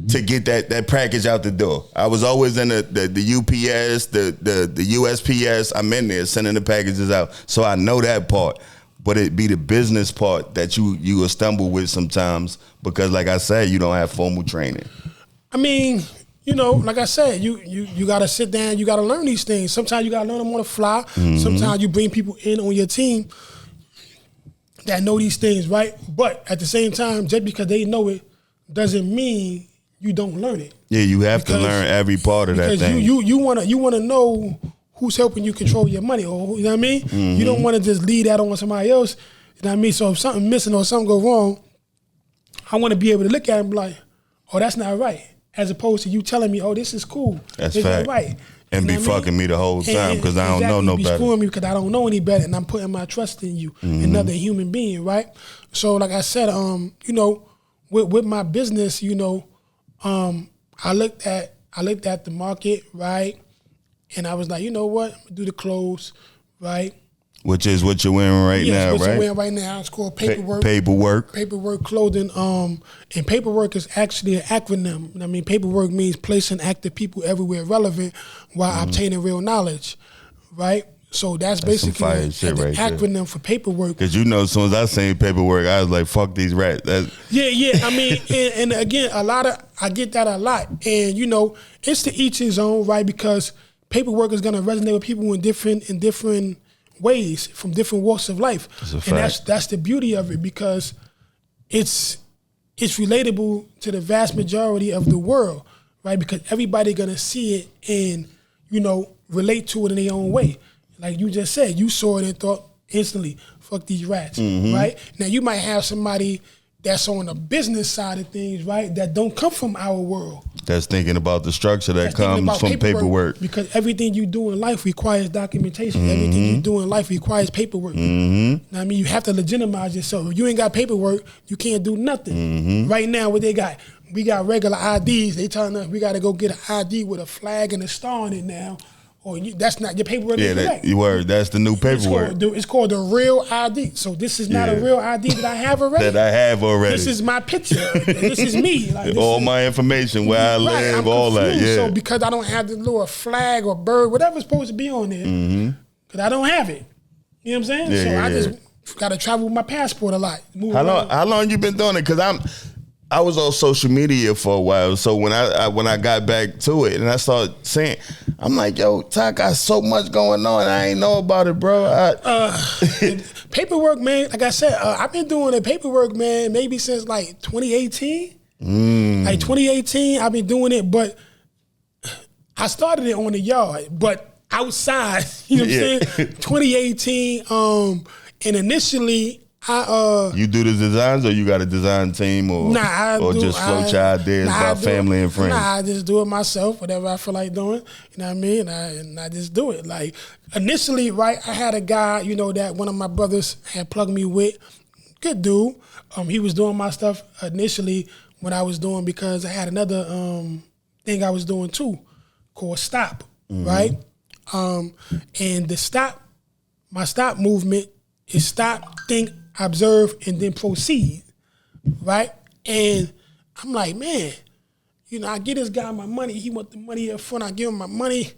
to get that package out the door. I was always in the UPS, the USPS. I'm in there sending the packages out, so I know that part. But it be the business part that you will stumble with sometimes because, like I said, you don't have formal training. I mean, like I said, you got to sit down. You got to learn these things. Sometimes you got to learn them on the fly. Sometimes you bring people in on your team that know these things, right? But at the same time, just because they know it doesn't mean you don't learn it. Yeah, you have to learn every part of that thing. You wanna know who's helping you control your money, or you know what I mean? You don't want to just leave that on somebody else. You know what I mean? So if something missing or something go wrong, I want to be able to look at it and be like, oh, that's not right. As opposed to you telling me, oh, this is cool. That's this fact. Right. And be fucking me the whole time because I don't know no better. Be screwing me because I don't know any better, and I'm putting my trust in you, another human being, right? So, like I said, with my business, I looked at the market, right, and I was like, you know what, I'm gonna do the clothes, right, Which is what you're wearing right now, what right? you're wearing right now. It's called Paperwork. Paperwork. Paperwork clothing. And Paperwork is actually an acronym. I mean, Paperwork means placing active people everywhere relevant while obtaining real knowledge, right? So that's basically fire shit right there. acronym for Paperwork. Because as soon as I seen Paperwork, I was like, fuck these rats. Yeah. I mean, and again, I get that a lot. And, it's to each his own, right? Because Paperwork is going to resonate with people in different ways from different walks of life. And that's the beauty of it, because it's relatable to the vast majority of the world, right? Because everybody gonna see it and relate to it in their own way. Like you just said, you saw it and thought instantly, fuck these rats, right? Now you might have somebody that's on the business side of things, right, that don't come from our world. That's thinking about the structure that comes from paperwork. Because everything you do in life requires documentation. Everything you do in life requires paperwork. Now, I mean, you have to legitimize yourself. If you ain't got paperwork, you can't do nothing. Right now, what they got? We got regular IDs. They telling us we got to go get an ID with a flag and a star on it now. Or that's not your paperwork. Yeah, that's the new paperwork. It's called the real ID. So this is not a real ID that I have already. This is my picture. This is me. Like, all my information, where I live, all that. Yeah. So because I don't have the little flag or bird, whatever's supposed to be on there, because I don't have it. You know what I'm saying? Yeah, I just got to travel with my passport a lot. How long you been doing it? Because I was on social media for a while, so when I got back to it and I started saying, I'm like, yo, Ty got so much going on, I ain't know about it, bro. Paperwork, man. Like I said, I've been doing the paperwork, man, maybe since like 2018. Like 2018, I've been doing it, but I started it on the yard, but outside. You know what I'm saying? 2018, and initially. You do the designs, or you got a design team, or just float your ideas about family and friends? I just do it myself, whatever I feel like doing. You know what I mean? And I just do it. Like initially, right, I had a guy, that one of my brothers had plugged me with. Good dude. He was doing my stuff initially when I was doing, because I had another thing I was doing too, called Stop, right? And my Stop movement is stop, think, observe, and then proceed, right? And I'm like, man, I get this guy my money. He want the money up front. I give him my money,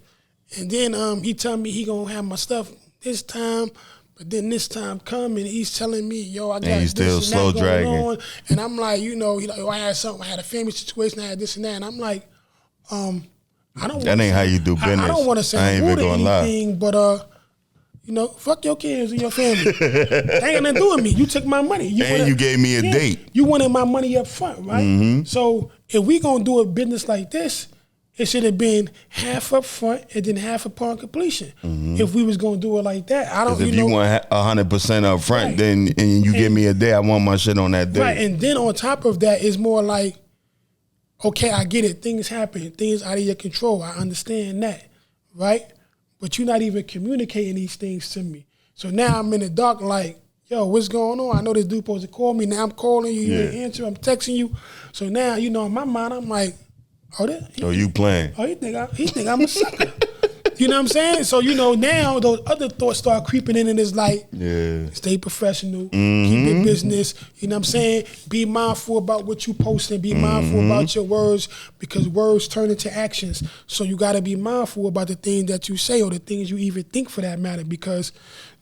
and then he tell me he gonna have my stuff this time, but then this time come and he's telling me, yo, I got this still and slow that dragging. going on, and I'm like, I had something. I had a family situation. I had this and that, and I'm like, I don't. That ain't how you do business. I don't want to say rude or anything, but fuck your kids and your family. They ain't nothing to do with me. You took my money. You gave me a date. You wanted my money up front, right? So if we gonna do a business like this, it should have been half up front and then half upon completion. If we was gonna do it like that, I don't. If you want 100% up front, then and you give me a day, I want my shit on that day. Right, and then on top of that, it's more like, okay, I get it. Things happen. Things out of your control. I understand that, right? But you're not even communicating these things to me. So now I'm in the dark like, yo, what's going on? I know this dude supposed to call me. Now I'm calling you. You didn't answer. I'm texting you. So now, in my mind, I'm like, you playing. Oh, he think I'm a sucker. You know what I'm saying? So, now those other thoughts start creeping in, and it's like, stay professional, keep your business. You know what I'm saying? Be mindful about what you posting. Be mindful about your words, because words turn into actions. So you got to be mindful about the things that you say, or the things you even think for that matter, because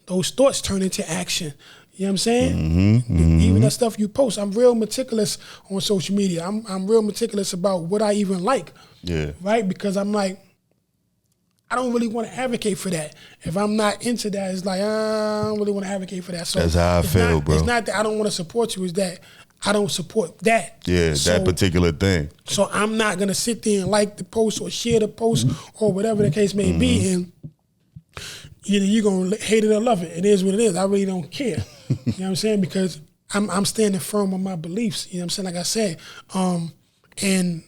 those thoughts turn into action. You know what I'm saying? Even that stuff you post, I'm real meticulous on social media. I'm real meticulous about what I even like. Yeah. Right? Because I'm like, I don't really want to advocate for that. If I'm not into that, it's like, I don't really want to advocate for that. So that's how I feel, bro. It's not that I don't want to support you, it's that I don't support that. Yeah, that particular thing. So I'm not going to sit there and like the post or share the post or whatever the case may be, and either you're going to hate it or love it. It is what it is. I really don't care. You know what I'm saying? Because I'm standing firm on my beliefs. You know what I'm saying? Like I said, and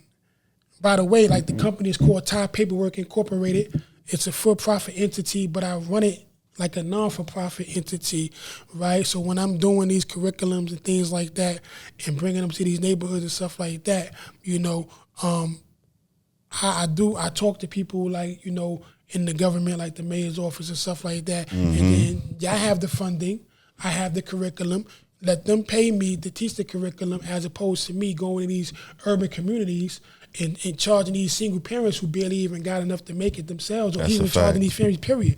by the way, like the company is called Ty Paperwork Incorporated. It's a for-profit entity, but I run it like a non-for-profit entity, right? So when I'm doing these curriculums and things like that and bringing them to these neighborhoods and stuff like that, I talk to people like, in the government, like the mayor's office and stuff like that. And then I have the funding, I have the curriculum. Let them pay me to teach the curriculum as opposed to me going to these urban communities and charging these single parents who barely even got enough to make it themselves, or even charging these families, period.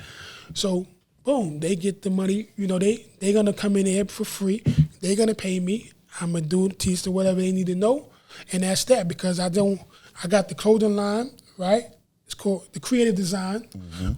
So, boom, they get the money. You know, they're going to come in there for free. They're going to pay me. I'm going to teach them whatever they need to know. And that's that, because I got the clothing line, right? It's called the Creative Design.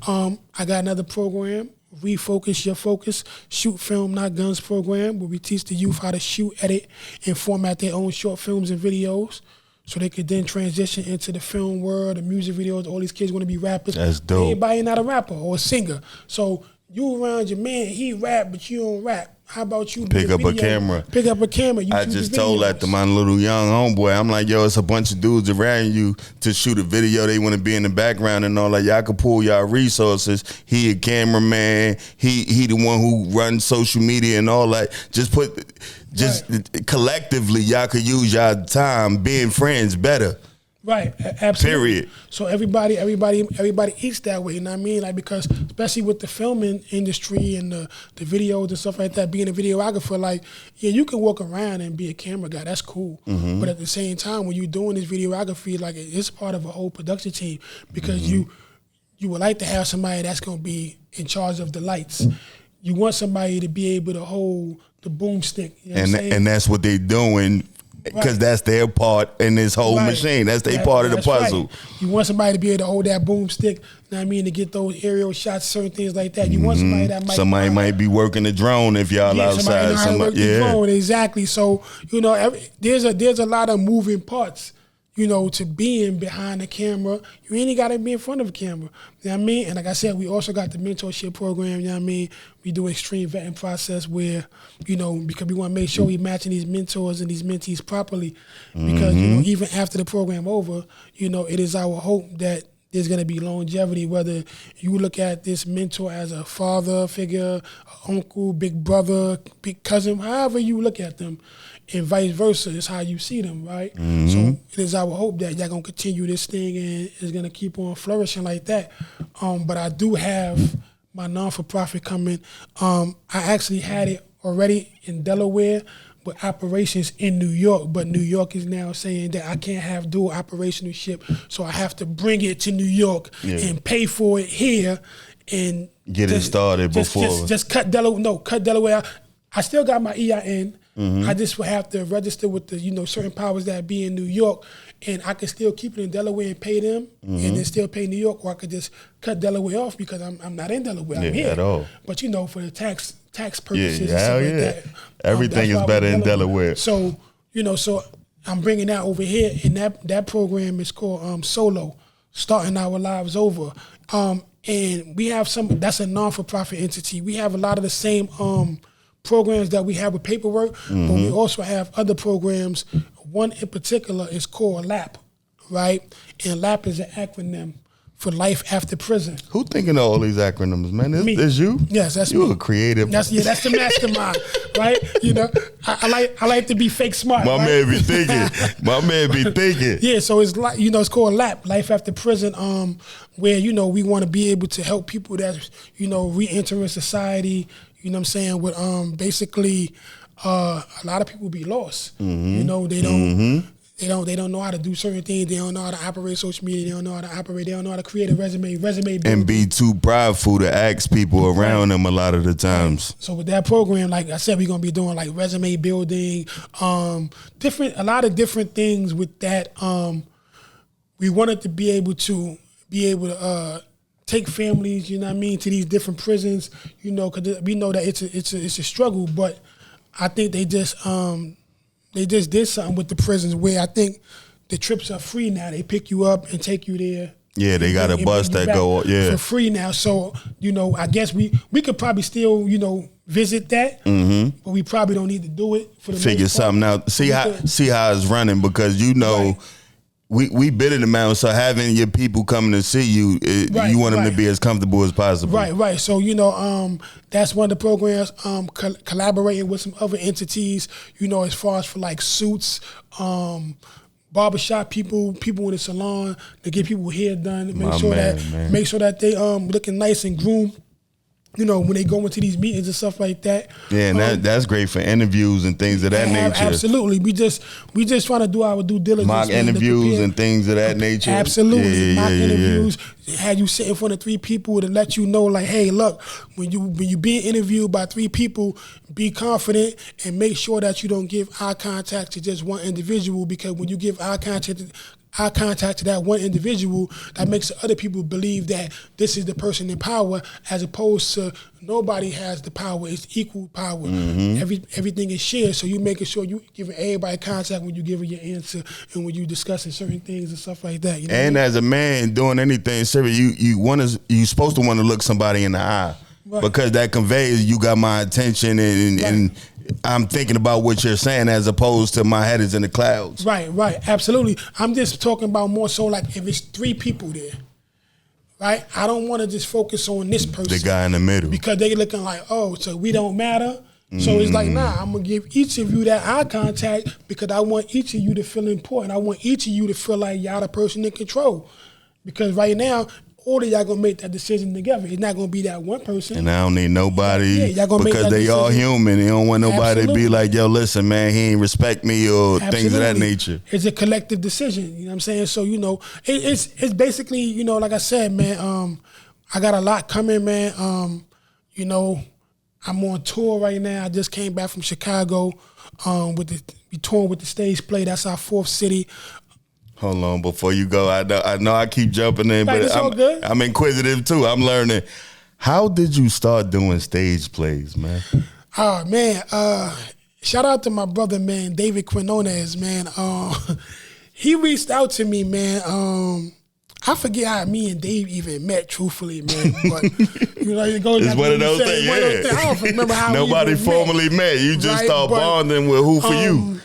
I got another program, Refocus Your Focus, Shoot Film Not Guns program, where we teach the youth how to shoot, edit, and format their own short films and videos, so they could then transition into the film world, the music videos. All these kids want to be rappers. That's dope. Everybody not a rapper or a singer. So you around your man, he rap, but you don't rap. How about you pick up a camera? Pick up a camera. I just told that to my little young homeboy. I'm like, yo, it's a bunch of dudes around you to shoot a video. They want to be in the background and all that. Y'all can pull y'all resources. He a cameraman. He the one who runs social media and all that. Collectively, y'all could use y'all time being friends better. Right, absolutely. Period. So everybody eats that way, you know what I mean? Like, because especially with the filming industry and the videos and stuff like that, being a videographer, like, yeah, you can walk around and be a camera guy, that's cool. But at the same time, when you're doing this videography, like, it's part of a whole production team, because you would like to have somebody that's going to be in charge of the lights. You want somebody to be able to hold the boomstick. You know what I'm saying? And that's what they're doing. Because that's their part in this whole machine. That's their part of the puzzle. Right. You want somebody to be able to hold that boomstick, you know what I mean, to get those aerial shots, certain things like that. You want somebody that might be working the drone if y'all outside. Somebody the drone, exactly. So, you know, there's a lot of moving parts, you know, to being behind the camera. You ain't got to be in front of a camera. You know what I mean? And like I said, we also got the mentorship program, you know what I mean? We do extreme vetting process where, you know, because we want to make sure we matching these mentors and these mentees properly. Because, you know, even after the program over, you know, it is our hope that there's going to be longevity, whether you look at this mentor as a father figure, uncle, big brother, big cousin, however you look at them, and vice versa is how you see them, right? So it is our hope that y'all going to continue this thing and it's going to keep on flourishing like that. But I do have my non-for-profit coming. I actually had it already in Delaware with operations in New York, but New York is now saying that I can't have dual operationalship, so I have to bring it to New York and pay for it here and get it started before. Just cut Delaware out. I still got my EIN. I just would have to register with the, you know, certain powers that be in New York, and I could still keep it in Delaware and pay them, and then still pay New York, or I could just cut Delaware off because I'm not in Delaware. I'm here. At all. But you know, for the tax purposes, and stuff like that, everything is better in Delaware. So you know, so I'm bringing that over here, and that program is called Solo, Starting Our Lives Over. And we have that's a non-for-profit entity. We have a lot of the same programs that we have with paperwork, but we also have other programs. One in particular is called LAP, right? And LAP is an acronym for Life After Prison. Who thinking of all these acronyms, man? Me. Is you? Yes, that's you me. A creative. That's the mastermind, right? You know, I like to be fake smart. My right? man be thinking. Yeah, so it's like, you know, it's called LAP, Life After Prison, where, you know, we want to be able to help people that, you know, re-enter society. You know what I'm saying? With basically, a lot of people be lost. You know, they don't know how to do certain things. They don't know how to operate social media. They don't know how to operate. They don't know how to create a resume building. And be too prideful to ask people around them a lot of the times. So with that program, like I said, we're gonna be doing like resume building, a lot of different things with that. We wanted to be able to take families, you know what I mean, to these different prisons, you know, because we know that it's a struggle, but I think they just did something with the prisons where I think the trips are free now. They pick you up and take you there. Yeah, they got a bus that go for free now. So, you know, I guess we could probably still, you know, visit that, but we probably don't need to do it for the figure something out. See how it's running, because you know. Right. We bid in amount, so having your people coming to see you, you want them to be as comfortable as possible. Right. So, you know, that's one of the programs, collaborating with some other entities, you know, as far as for like suits, barbershop people in the salon to get people hair done, Man. make sure that they looking nice and groomed. You know, when they go into these meetings and stuff like that. Yeah, and that's great for interviews and things of that nature. Absolutely. We just trying to do our due diligence. Mock interviews and things of that nature. Absolutely. Mock interviews. Had you sit in front of 3 people to let you know, like, hey, look, when you being interviewed by 3 people, be confident and make sure that you don't give eye contact to just one individual, because when you give eye contact to that one individual, that makes other people believe that this is the person in power, as opposed to nobody has the power. It's equal power. Everything is shared. So you making sure you giving everybody contact when you giving your answer and when you discussing certain things and stuff like that. You know and as a man doing anything serious, you supposed to want to look somebody in the eye. Right. Because that conveys you got my attention and I'm thinking about what you're saying, as opposed to my head is in the clouds. Right, absolutely. I'm just talking about more so like if it's 3 people there, right? I don't want to just focus on this person. The guy in the middle. Because they looking like, oh, so we don't matter. So it's like, nah, I'm going to give each of you that eye contact because I want each of you to feel important. I want each of you to feel like y'all the person in control. Because right now, all of y'all gonna make that decision together. It's not gonna be that one person. And I don't need nobody y'all gonna because they all human. They don't want nobody to be like, yo, listen, man, he ain't respect me or things of that nature. It's a collective decision. You know what I'm saying? So, you know, it's basically, you know, like I said, man, I got a lot coming, man. You know, I'm on tour right now. I just came back from Chicago we touring with the stage play. That's our 4th city. Hold on, before you go, I know I keep jumping in, right, but I'm inquisitive too. I'm learning. How did you start doing stage plays, man? Oh man, shout out to my brother, man, David Quinones, man. He reached out to me, man. I forget how me and Dave even met, truthfully, man. But you know, it goes. It's one of those things. Yeah. I don't remember how nobody formally met. You just start bonding with who for you.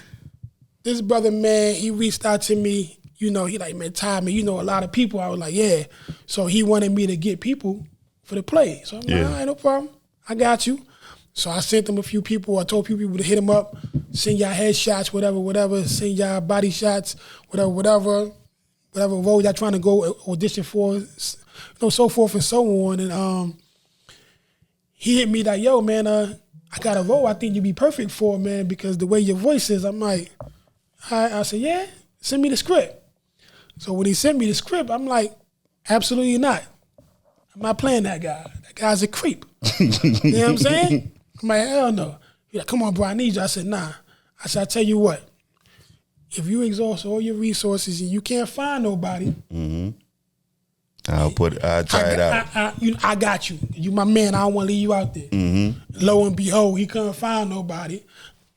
This brother, man, he reached out to me. You know, he like, man, Ty, man, you know a lot of people. I was like, yeah. So he wanted me to get people for the play. So I'm like, all right, no problem. I got you. So I sent them a few people. I told a few people to hit them up, send y'all headshots, whatever, send y'all body shots, whatever role y'all trying to go audition for, you know, so forth and so on. And he hit me like, yo, man, I got a role I think you'd be perfect for, man, because the way your voice is. I'm like, all right. I said, yeah, send me the script. So when he sent me the script, I'm like, absolutely not. I'm not playing that guy. That guy's a creep. You know what I'm saying? I'm like, hell no. He's like, come on, bro, I need you. I said, nah. I said, I tell you what. If you exhaust all your resources and you can't find nobody, I'll try it out. I got you. You my man. I don't want to leave you out there. Lo and behold, he couldn't find nobody.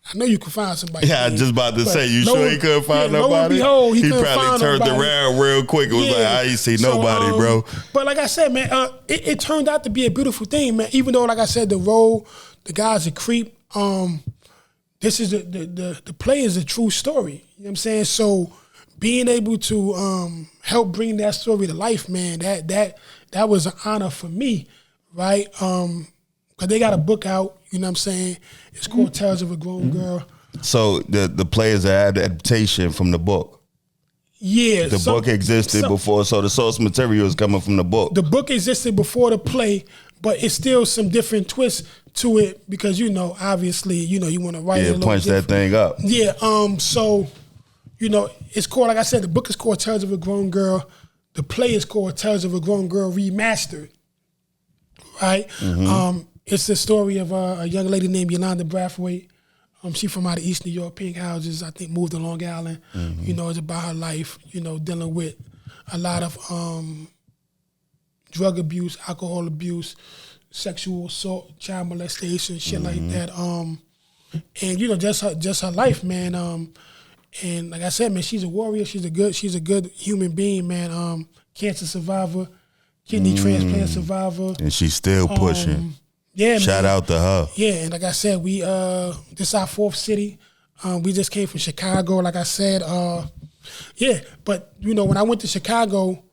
I know you can find somebody. Yeah, I was just about to say, you sure he couldn't find nobody? Lo and behold, he probably turned around real quick. It was like, I ain't see nobody, bro. But like I said, man, it turned out to be a beautiful thing, man. Even though, like I said, the guy's a creep. This is the play is a true story. You know what I'm saying? So being able to help bring that story to life, man, that was an honor for me, right? Because they got a book out, you know what I'm saying? It's called Tales of a Grown Girl. So the play is an adaptation from the book. Yeah. The book existed before, so the source material is coming from the book. The book existed before the play, but it's still some different twists to it because, you know, obviously, you know, you want to write it a little punch different. That thing up. Yeah, so, you know, it's called, like I said, the book is called Tales of a Grown Girl. The play is called Tales of a Grown Girl Remastered, right? It's the story of a young lady named Yolanda Brathwaite. She from out of East New York, Pink Houses, I think moved to Long Island. You know, it's about her life, you know, dealing with a lot of drug abuse, alcohol abuse, sexual assault, child molestation, shit like that. And you know, just her life, man. And like I said, man, she's a warrior. She's a good human being, man. Cancer survivor, kidney transplant survivor, and she's still pushing. Yeah, shout out to her. Yeah, and like I said, we this is our 4th city. We just came from Chicago. Like I said, yeah. But you know, when I went to Chicago,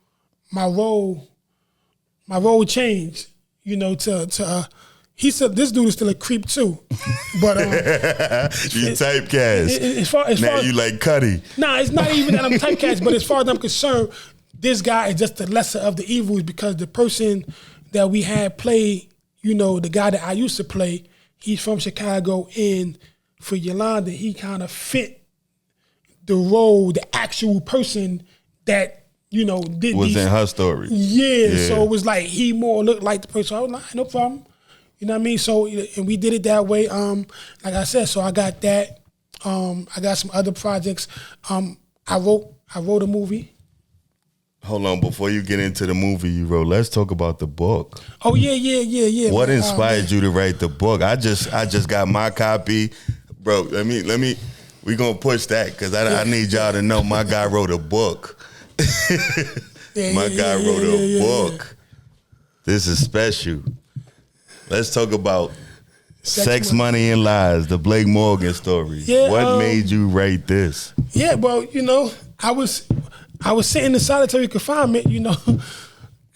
my role changed. You know, to he said this dude is still a creep too. But you typecast. As far you like Cuddy. Nah, it's not even that I'm typecast, but as far as I'm concerned, this guy is just the lesser of the evils because the person that we had play, you know, the guy that I used to play, he's from Chicago, and for Yolanda, he kind of fit the role, the actual person that, you know, did was in her story. Yeah, so it was like he more looked like the person. I was like, no problem. You know what I mean? So, and we did it that way. Like I said, so I got that. I got some other projects. I wrote a movie. Hold on, before you get into the movie you wrote, let's talk about the book. Oh yeah. What inspired you to write the book? I just got my copy, bro. Let me. We gonna push that because I need y'all to know my guy wrote a book. My guy wrote a book. This is special. Let's talk about Sex, Money, and Lies, the Blake Morgan story. Yeah, what made you write this? Yeah, well, you know, I was sitting in solitary confinement, you know.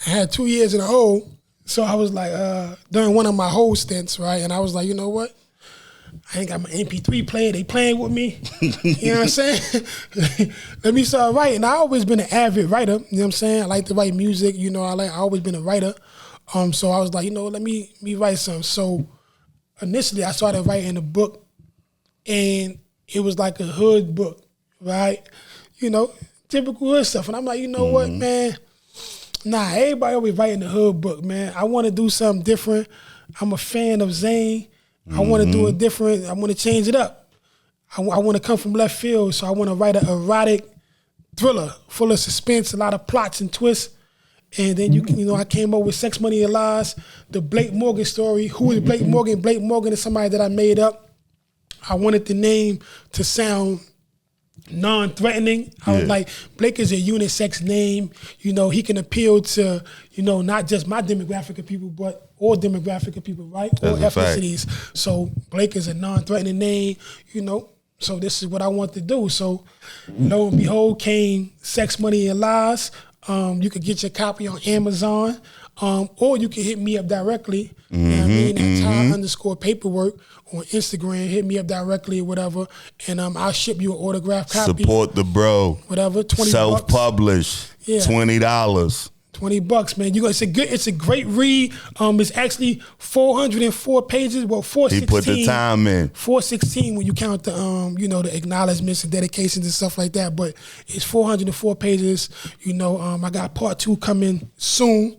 I had 2 years in a hole. So I was like, during one of my hole stints, right? And I was like, you know what? I ain't got my MP3 player. They playing with me. You know what I'm saying? Let me start writing. I always been an avid writer. You know what I'm saying? I like to write music. You know, I always been a writer. So I was like, you know, let me write something. So initially I started writing a book, and it was like a hood book, right? You know, typical hood stuff. And I'm like, you know what, man? Nah, everybody always writing the hood book, man. I want to do something different. I'm a fan of Zane. I want to do it different. I want to change it up. I want to come from left field, so I want to write an erotic thriller full of suspense, a lot of plots and twists. And then I came up with Sex, Money, and Lies, the Blake Morgan story. Who is Blake Morgan? Blake Morgan is somebody that I made up. I wanted the name to sound non-threatening. I was like, Blake is a unisex name. You know, he can appeal to, you know, not just my demographic of people, but all demographic of people, right? All ethnicities. So Blake is a non-threatening name, you know. So this is what I want to do. So lo and behold came Sex, Money, and Lies. You could get your copy on Amazon, or you can hit me up directly. You know what I mean? At Ty_paperwork on Instagram. Hit me up directly or whatever, and I'll ship you an autographed copy. Support the bro. Whatever, $20. Self-publish. Yeah. $20. $20, man. It's a great read. It's actually 404 pages. Well, 416. He put the time in. 416 when you count the the acknowledgments and dedications and stuff like that. But it's 404 pages. You know, I got part 2 coming soon.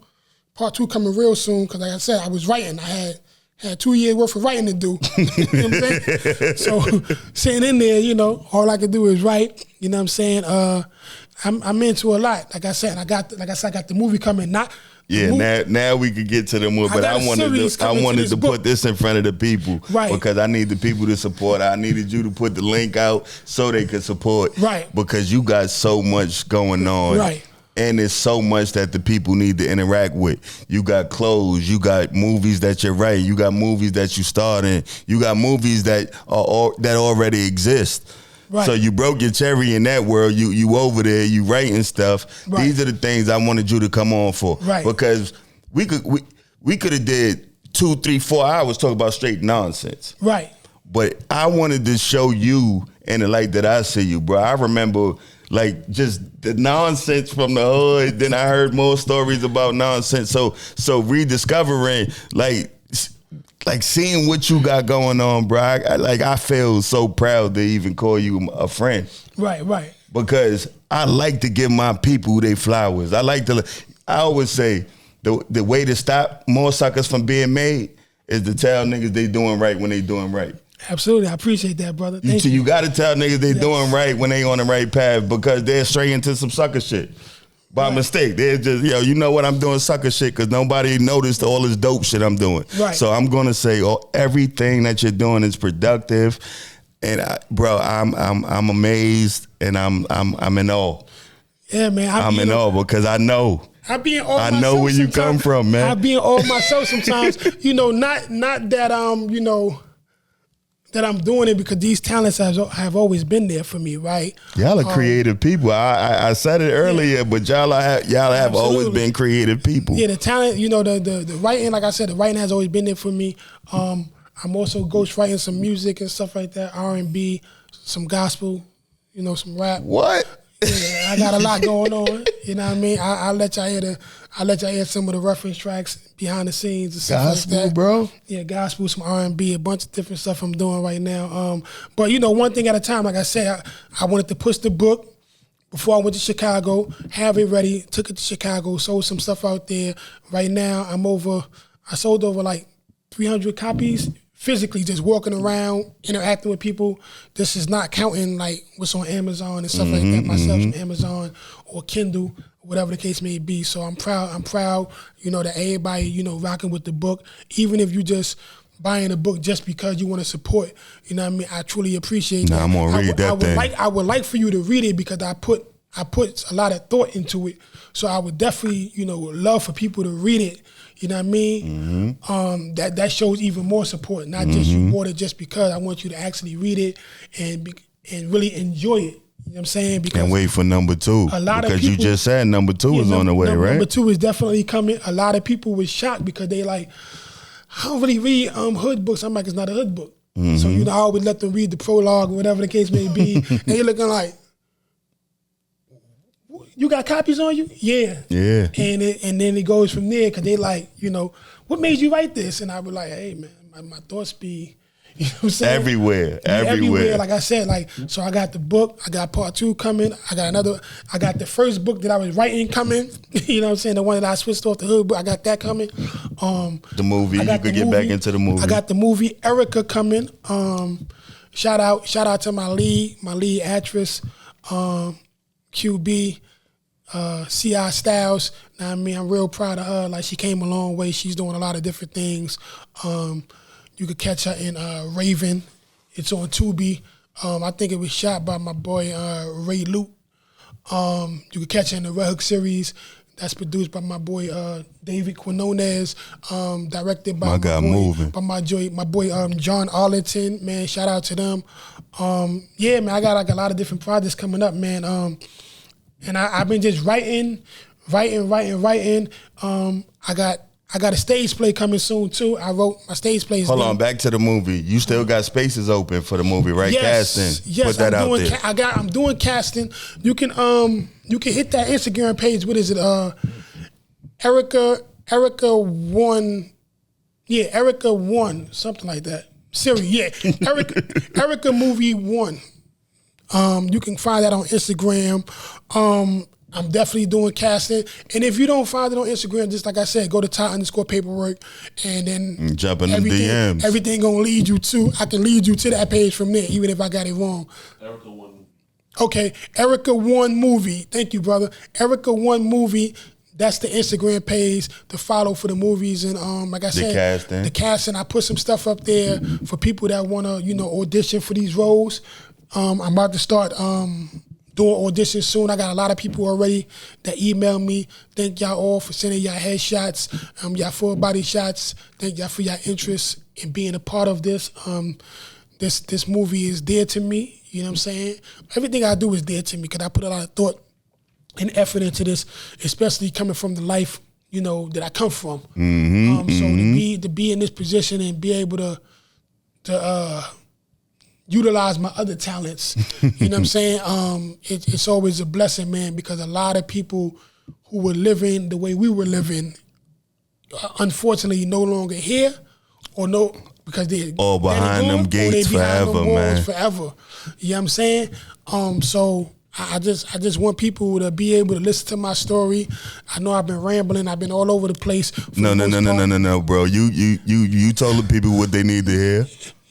Part 2 coming real soon because, like I said, I was writing. I had 2 years worth of writing to do. You know what I'm saying? So sitting in there, you know, all I could do is write. You know what I'm saying? I'm into a lot. Like I said, I got the movie coming. Now we could get to the movie, but I wanted to put this in front of the people, right? Because I need the people to support. I needed you to put the link out so they could support, right? Because you got so much going on, right? And it's so much that the people need to interact with. You got clothes, you got movies that you're writing, you got movies that you starred in, you got movies that already exist. Right. So you broke your cherry in that world. You over there, you writing stuff. Right. These are the things I wanted you to come on for. Right. Because we could have did 2, 3, 4 hours talking about straight nonsense. Right. But I wanted to show you in the light that I see you, bro. I remember like just the nonsense from the hood. Then I heard more stories about nonsense. So rediscovering like seeing what you got going on, bro. I feel so proud to even call you a friend. Right. Because I like to give my people their flowers. I always say the way to stop more suckers from being made is to tell niggas they doing right when they doing right. Absolutely. I appreciate that, brother. Thank you. You got to tell niggas they doing right when they on the right path because they're straight into some sucker shit. By mistake. They're just, you know what, I'm doing sucker shit because nobody noticed all this dope shit I'm doing. Right. So I'm going to say everything that you're doing is productive. And I'm amazed and I'm in awe. Yeah, man. I'm in awe because I know. I be in awe myself. I know where you come from, man. I be in awe myself sometimes. You know, not that that I'm doing it because these talents have always been there for me, right? Y'all are creative people. I said it earlier, but y'all have always been creative people. Yeah, the talent, the writing, like I said, the writing has always been there for me. I'm also ghostwriting some music and stuff like that, R&B, some gospel, some rap. What? Yeah, I got a lot going on. You know what I mean? I'll let y'all hear some of the reference tracks behind the scenes and stuff gospel, like that. Bro. Yeah, gospel, some R&B, a bunch of different stuff I'm doing right now. But one thing at a time. Like I said, I wanted to push the book before I went to Chicago, have it ready, took it to Chicago, sold some stuff out there. Right now, I sold over like 300 copies. Physically just walking around, interacting with people. This is not counting like what's on Amazon and stuff like that, myself on Amazon or Kindle, whatever the case may be. So I'm proud, that everybody, rocking with the book. Even if you just buying a book just because you want to support, you know what I mean? I truly appreciate that. I'm gonna read that thing. I would like for you to read it because I put a lot of thought into it. So I would definitely, love for people to read it. You know what I mean? That shows even more support, not just you bought it just because. I want you to actually read it and really enjoy it. You know what I'm saying? Because can't wait for number 2. A lot of because people, you just said number 2 is on the way, right? Number 2 is definitely coming. A lot of people was shocked because they like, I don't really read hood books. I'm like, it's not a hood book. So I always let them read the prologue or whatever the case may be. And they're looking like, you got copies on you? Yeah. Yeah. And then it goes from there because they like, what made you write this? And I was like, hey, man, my thoughts be, you know what I'm saying? Everywhere. Like I said, so I got the book. I got part 2 coming. I got the first book that I was writing coming. You know what I'm saying? The one that I switched off the hood book. I got that coming. The movie. You could get back into the movie. I got the movie Erica coming. Shout out to my lead actress, QB. C.I. Styles, I mean, I'm real proud of her. Like, she came a long way. She's doing a lot of different things. You could catch her in Raven. It's on Tubi. I think it was shot by my boy Ray Luke. You could catch her in the Red Hook series. That's produced by my boy David Quinones. Directed by my boy John Arlington. Man, shout out to them. Yeah, man, I got like a lot of different projects coming up, man. And I've been just writing. I got a stage play coming soon too. I wrote my stage plays. Hold on, back to the movie. You still got spaces open for the movie, right? Yes, casting. Yes, put that out there. I'm doing casting. You can hit that Instagram page. What is it? Erica 1. Yeah, Erica 1, something like that. Siri, yeah. Erica Movie 1. You can find that on Instagram. I'm definitely doing casting. And if you don't find it on Instagram, just like I said, go to Ty_Paperwork and then jump in the DMs. Everything gonna lead you to, I can lead you to that page from there, even if I got it wrong. Erica 1. Okay, Erica 1 Movie. Thank you, brother. Erica 1 Movie. That's the Instagram page to follow for the movies and like I said, the casting. I put some stuff up there for people that wanna, audition for these roles. I'm about to start doing auditions soon. I got a lot of people already that email me. Thank y'all all for sending y'all headshots, y'all full body shots. Thank y'all for your interest in being a part of this. This movie is dear to me. You know what I'm saying? Everything I do is dear to me because I put a lot of thought and effort into this, especially coming from the life, that I come from. So to be in this position and be able to utilize my other talents, you know what I'm saying? It's always a blessing, man, because a lot of people who were living the way we were living, unfortunately, no longer here, because they're all behind them gates forever, man. Forever. You know what I'm saying? So I just want people to be able to listen to my story. I know I've been rambling. I've been all over the place. No, bro. You told the people what they need to hear.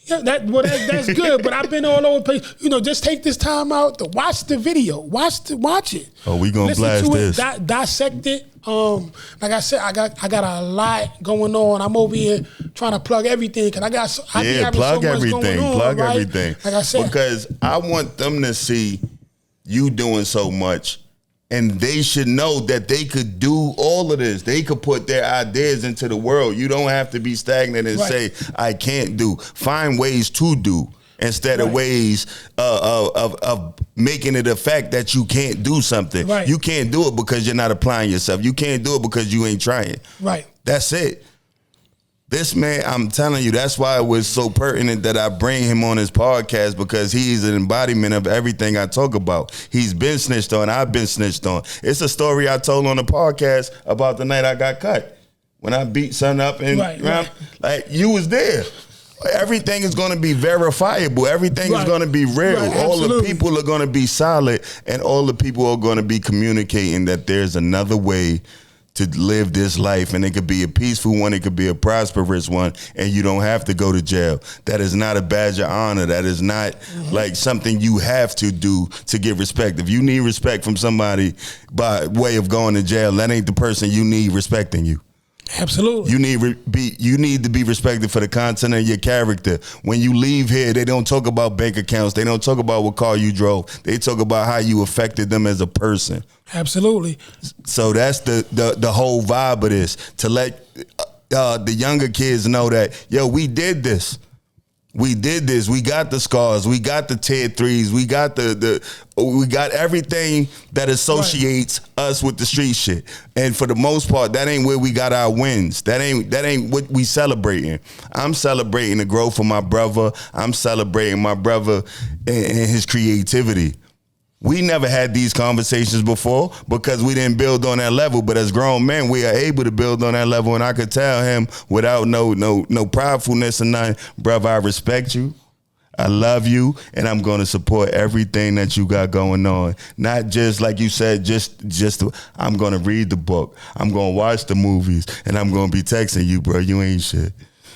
Yeah, that's good. But I've been all over the place. Just take this time out to watch the video. Watch it. Oh, we gonna Listen blast to this. Dissect it. Like I said, I got a lot going on. I'm over here trying to plug everything because plug everything. Plug right? everything. Like I said, because I want them to see you doing so much And they should know that they could do all of this. They could put their ideas into the world. You don't have to be stagnant and say, I can't do. Find ways to do instead of ways of making it a fact that you can't do something. Right. You can't do it because you're not applying yourself. You can't do it because you ain't trying. Right. That's it. This man, I'm telling you, that's why it was so pertinent that I bring him on his podcast, because he's an embodiment of everything I talk about. He's been snitched on. I've been snitched on. It's a story I told on the podcast about the night I got cut. When I beat son up and like you was there. Everything is going to be verifiable. Everything is going to be real. All the people are going to be solid, and all the people are going to be communicating that there's another way to live this life, and it could be a peaceful one, it could be a prosperous one, and you don't have to go to jail. That is not a badge of honor. That is not like something you have to do to get respect. If you need respect from somebody by way of going to jail, that ain't the person you need respecting you. Absolutely. You need to be respected for the content of your character. When you leave here, they don't talk about bank accounts. They don't talk about what car you drove. They talk about how you affected them as a person. Absolutely. So that's the whole vibe of this, to let the younger kids know that, yo, we did this. We did this. We got the scars. We got the tier 3s. We got we got everything that associates us with the street shit. And for the most part, that ain't where we got our wins. That ain't what we celebrating. I'm celebrating the growth of my brother. I'm celebrating my brother and his creativity. We never had these conversations before because we didn't build on that level. But as grown men, we are able to build on that level. And I could tell him without no pridefulness or nothing, brother, I respect you. I love you, and I'm going to support everything that you got going on. Not just like you said, just I'm going to read the book. I'm going to watch the movies, and I'm going to be texting you, bro. You ain't shit.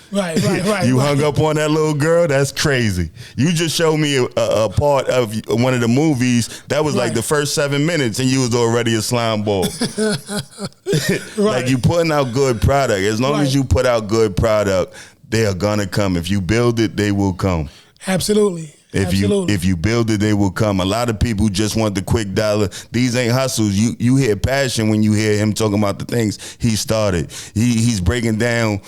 Right. You hung up on that little girl? That's crazy. You just showed me a part of one of the movies that was like the first 7 minutes, and you was already a slime ball. Like, you putting out good product. As long as you put out good product, they are gonna come. If you build it, they will come. Absolutely. If you build it, they will come. A lot of people just want the quick dollar. These ain't hustles. You hear passion when you hear him talking about the things he started. He's breaking down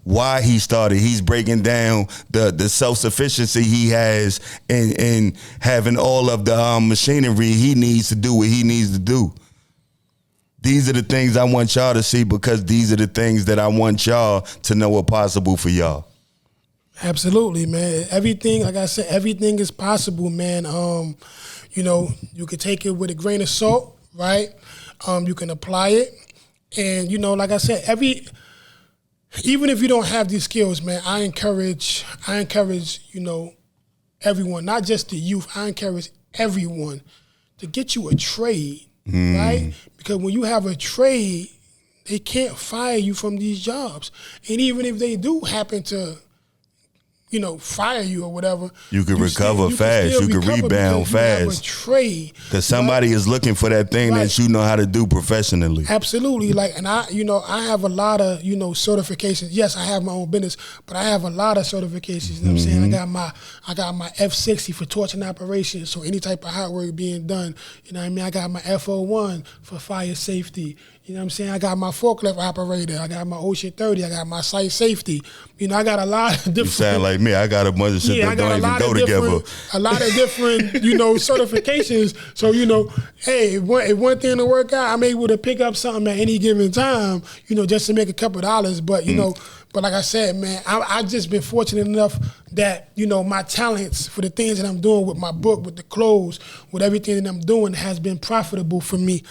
why he started. He's breaking down the self-sufficiency he has and having all of the machinery he needs to do what he needs to do. These are the things I want y'all to see, because these are the things that I want y'all to know are possible for y'all. Absolutely, man. Everything, like I said, everything is possible, man. You know, you can take it with a grain of salt, right? You can apply it. And, you know, like I said, even if you don't have these skills, man, I encourage, you know, everyone, not just the youth, I encourage everyone to get you a trade, right? Because when you have a trade, they can't fire you from these jobs. And even if they do happen to, you know, fire you or whatever, you can recover fast. You can rebound fast. You have a trade. Because somebody is looking for that thing that you know how to do professionally. Absolutely. Like, and I have a lot of, you know, certifications. Yes, I have my own business, but I have a lot of certifications. You know what I'm saying? I got my F60 for torch and operations, so any type of hot work being done. You know what I mean? I got my FO1 for fire safety. You know what I'm saying? I got my forklift operator. I got my Ocean 30. I got my site safety. You know, I got a lot of different. You sound like me. I got a bunch of shit that don't even go together. A lot of different, you know, certifications. So, you know, hey, if one thing to work out, I'm able to pick up something at any given time, you know, just to make a couple of dollars. But, you know, but like I said, man, I just been fortunate enough that, you know, my talents for the things that I'm doing with my book, with the clothes, with everything that I'm doing has been profitable for me.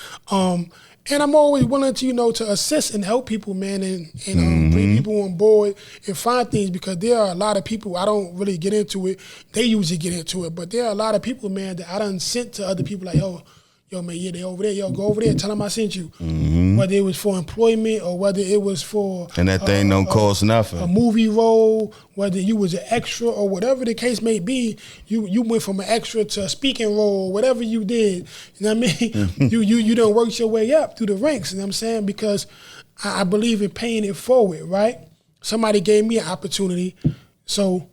And I'm always willing to, you know, to assist and help people, man, and bring people on board and find things, because there are a lot of people, I don't really get into it. They usually get into it, but there are a lot of people, man, that I done sent to other people like, yo, man, yeah, they over there. Yo, go over there. Tell them I sent you. Whether it was for employment or whether it was for... And that thing don't cost nothing. A movie role, whether you was an extra or whatever the case may be, you went from an extra to a speaking role, whatever you did. You know what I mean? you done worked your way up through the ranks, you know what I'm saying? Because I believe in paying it forward, right? Somebody gave me an opportunity, so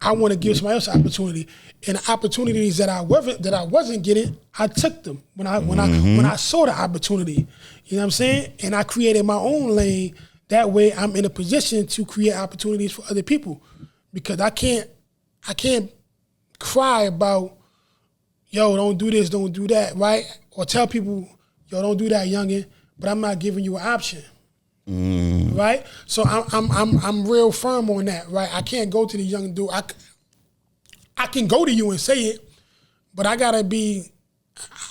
I want to give somebody else an opportunity. And the opportunities that I wasn't getting, I took them when I saw the opportunity. You know what I'm saying? And I created my own lane. That way I'm in a position to create opportunities for other people. Because I can't cry about, yo, don't do this, don't do that, right? Or tell people, yo, don't do that, youngin', but I'm not giving you an option. Right? So I'm real firm on that, right? I can't go to the young dude. I can go to you and say it, but I gotta be.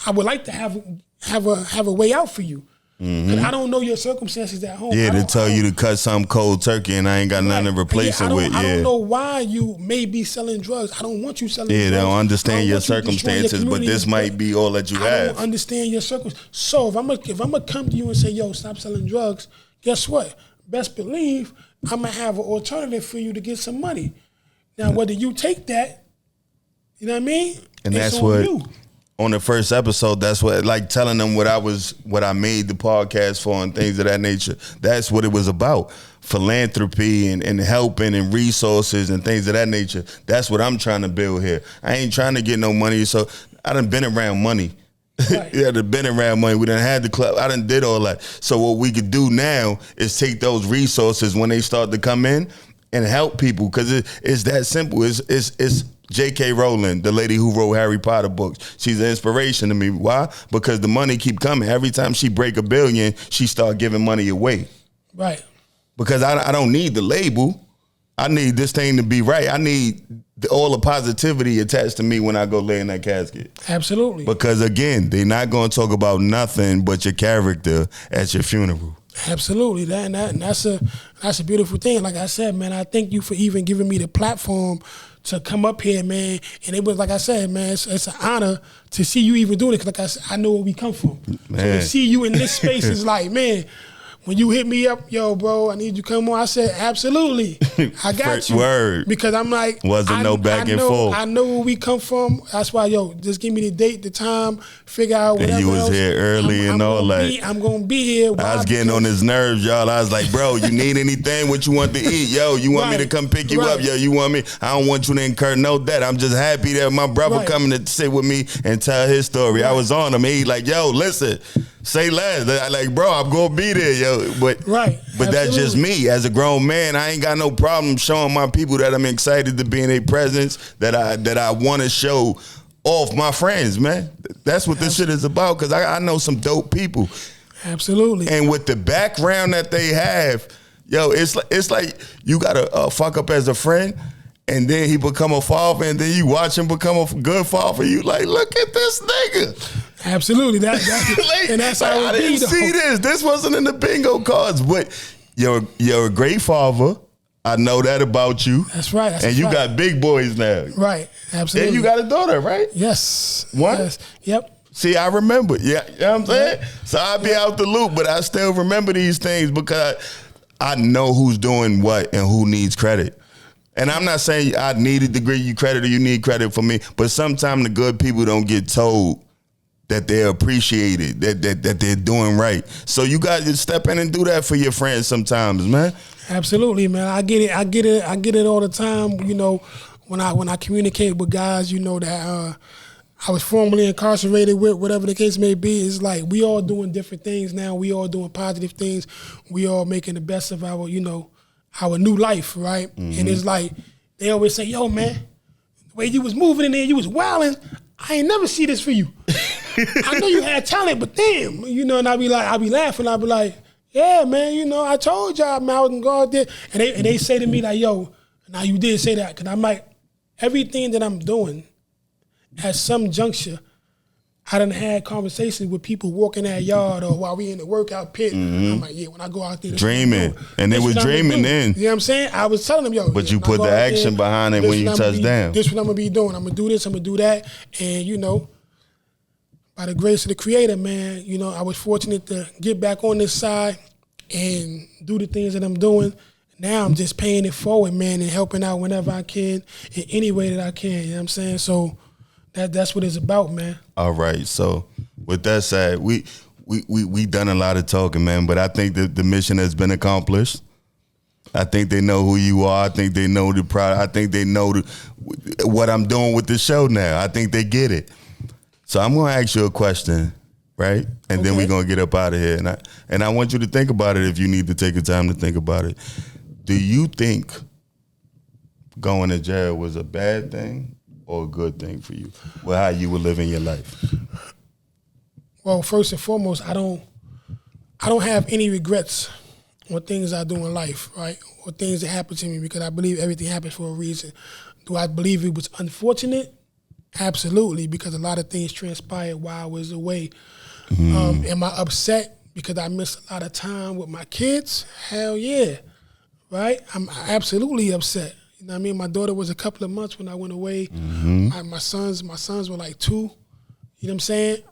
I would like to have a way out for you. Cause I don't know your circumstances at home. Yeah, to tell you to cut some cold turkey and I ain't got nothing to replace it with. I don't know why you may be selling drugs. I don't want you selling drugs. Yeah, they don't understand your circumstances, but this might be all that you have. I don't understand your circumstances. So if I'm gonna come to you and say, yo, stop selling drugs, guess what? Best believe I'm gonna have an alternative for you to get some money. Now, whether you take that, you know what I mean? And that's what on the first episode, that's what, like, telling them what I made the podcast for and things of that nature. That's what it was about. Philanthropy and helping and resources and things of that nature. That's what I'm trying to build here. I ain't trying to get no money. So I done been around money. Right. Yeah, done been around money. We done had the club. I done did all that. So what we could do now is take those resources when they start to come in and help people, because it's that simple. It's J.K. Rowling, the lady who wrote Harry Potter books. She's an inspiration to me. Why? Because the money keep coming. Every time she break $1 billion, she start giving money away. Right. Because I don't need the label. I need this thing to be right. I need all the positivity attached to me when I go lay in that casket. Absolutely. Because again, they're not going to talk about nothing but your character at your funeral. Absolutely, that's a beautiful thing. Like I said, man, I thank you for even giving me the platform to come up here, man. And it was, like I said, man, it's an honor to see you even doing it. Cause like I said, I know where we come from. Man. So to see you in this space is like, man. When you hit me up, yo, bro, I need you to come on. I said, absolutely, I got you. Word. Because I'm like, wasn't no back and forth. I know where we come from. That's why, yo, just give me the date, the time, figure out whatever. And you was here early and all that. I'm gonna be here. I was getting on his nerves, y'all. I was like, bro, you need anything? What you want to eat? Yo, you want me to come pick you up? Yo, you want me? I don't want you to incur no debt. I'm just happy that my brother coming to sit with me and tell his story. I was on him. He like, yo, listen. Say less. Like, bro, I'm gonna be there, yo. But that's just me. As a grown man, I ain't got no problem showing my people that I'm excited to be in their presence, that I want to show off my friends, man. That's what this shit is about, because I know some dope people. Absolutely. And with the background that they have, yo, it's like you gotta fuck up as a friend, and then he become a father, and then you watch him become a good father. You like, look at this nigga. Absolutely, and that's how I didn't see this. This wasn't in the bingo cards, but you're a great father. I know that about you. That's right. And you got big boys now. Right, absolutely. And you got a daughter, right? Yes. What? Yes. Yep. See, I remember. Yeah, you know what I'm saying? Yeah. So I be out the loop, but I still remember these things because I know who's doing what and who needs credit. And I'm not saying I needed to give you credit or you need credit for me, but sometimes the good people don't get told that they're appreciated, that they're doing right. So you guys just step in and do that for your friends sometimes, man. Absolutely, man. I get it all the time. You know, when I communicate with guys, you know, that I was formerly incarcerated with, whatever the case may be. It's like we all doing different things now. We all doing positive things. We all making the best of our, you know, our new life, right? Mm-hmm. And it's like they always say, yo, man, the way you was moving in there, you was wilding. I ain't never see this for you. I know you had talent, but damn, you know, and I be laughing. I be like, yeah, man, you know, I told y'all, man, I was gonna go out there. And they say to me like, yo, now you did say that, because I'm like, everything that I'm doing at some juncture, I done had conversations with people walking that yard or while we in the workout pit. Mm-hmm. I'm like, yeah, when I go out there. Dreaming. And they was dreaming then. You know what I'm saying? I was telling them, yo. But you put the action behind it when you touch down. This is what I'm going to be doing. I'm going to do this, I'm going to do that. And, you know, by the grace of the Creator, man, you know, I was fortunate to get back on this side and do the things that I'm doing. Now I'm just paying it forward, man, and helping out whenever I can in any way that I can. You know what I'm saying? So that's what it's about, man. All right. So with that said, we done a lot of talking, man, but I think that the mission has been accomplished. I think they know who you are. I think they know the product. I think they know what I'm doing with the show now. I think they get it. So I'm going to ask you a question, right? And then we're going to get up out of here. And I want you to think about it if you need to take the time to think about it. Do you think going to jail was a bad thing or a good thing for you with how you were living your life? Well, first and foremost, I don't have any regrets on things I do in life, right? Or things that happen to me, because I believe everything happens for a reason. Do I believe it was unfortunate? Absolutely, because a lot of things transpired while I was away. Am I upset because I missed a lot of time with my kids? Hell yeah, right? I'm absolutely upset. You know what I mean? My daughter was a couple of months when I went away. My sons were like 2. You know what I'm saying?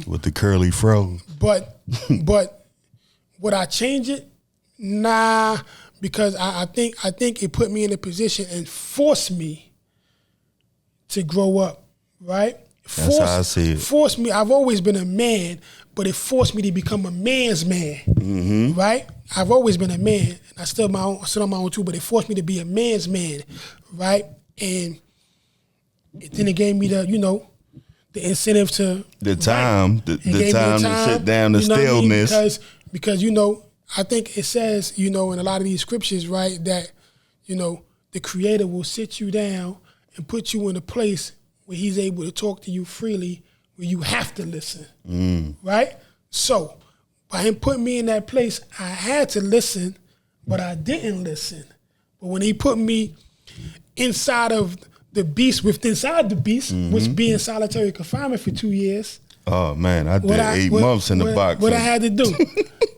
With the curly fro. But would I change it? Nah, because I think it put me in a position and forced me to grow up, right? That's how I see it. Forced me. I've always been a man, but it forced me to become a man's man, right? I've always been a man, and I stood on my own too, but it forced me to be a man's man, right? And then it gave me the incentive to the time, the time to sit down, the stillness. I mean? Because I think it says, in a lot of these scriptures, right, that, the Creator will sit you down and put you in a place where He's able to talk to you freely, where you have to listen, right? So, by Him putting me in that place, I had to listen, but I didn't listen. But when He put me inside of the beast, inside the beast, which being solitary confinement for 2 years. Oh man, I did 8 months in the box. What I had to do,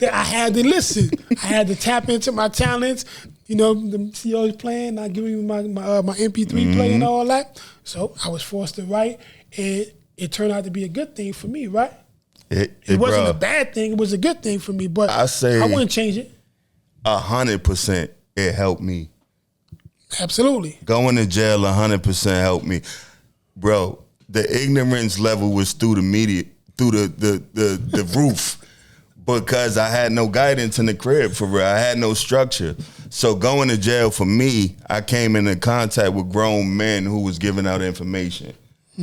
I had to listen. I had to tap into my talents. The CEO's playing, not giving me my MP3 player and all that. So I was forced to write, and it turned out to be a good thing for me, right? It wasn't a bad thing. It was a good thing for me, but I wouldn't change it. 100%, it helped me. Absolutely. Going to jail 100% helped me, bro. The ignorance level was through the media, through the roof, because I had no guidance in the crib, for real. I had no structure. So going to jail for me, I came into contact with grown men who was giving out information,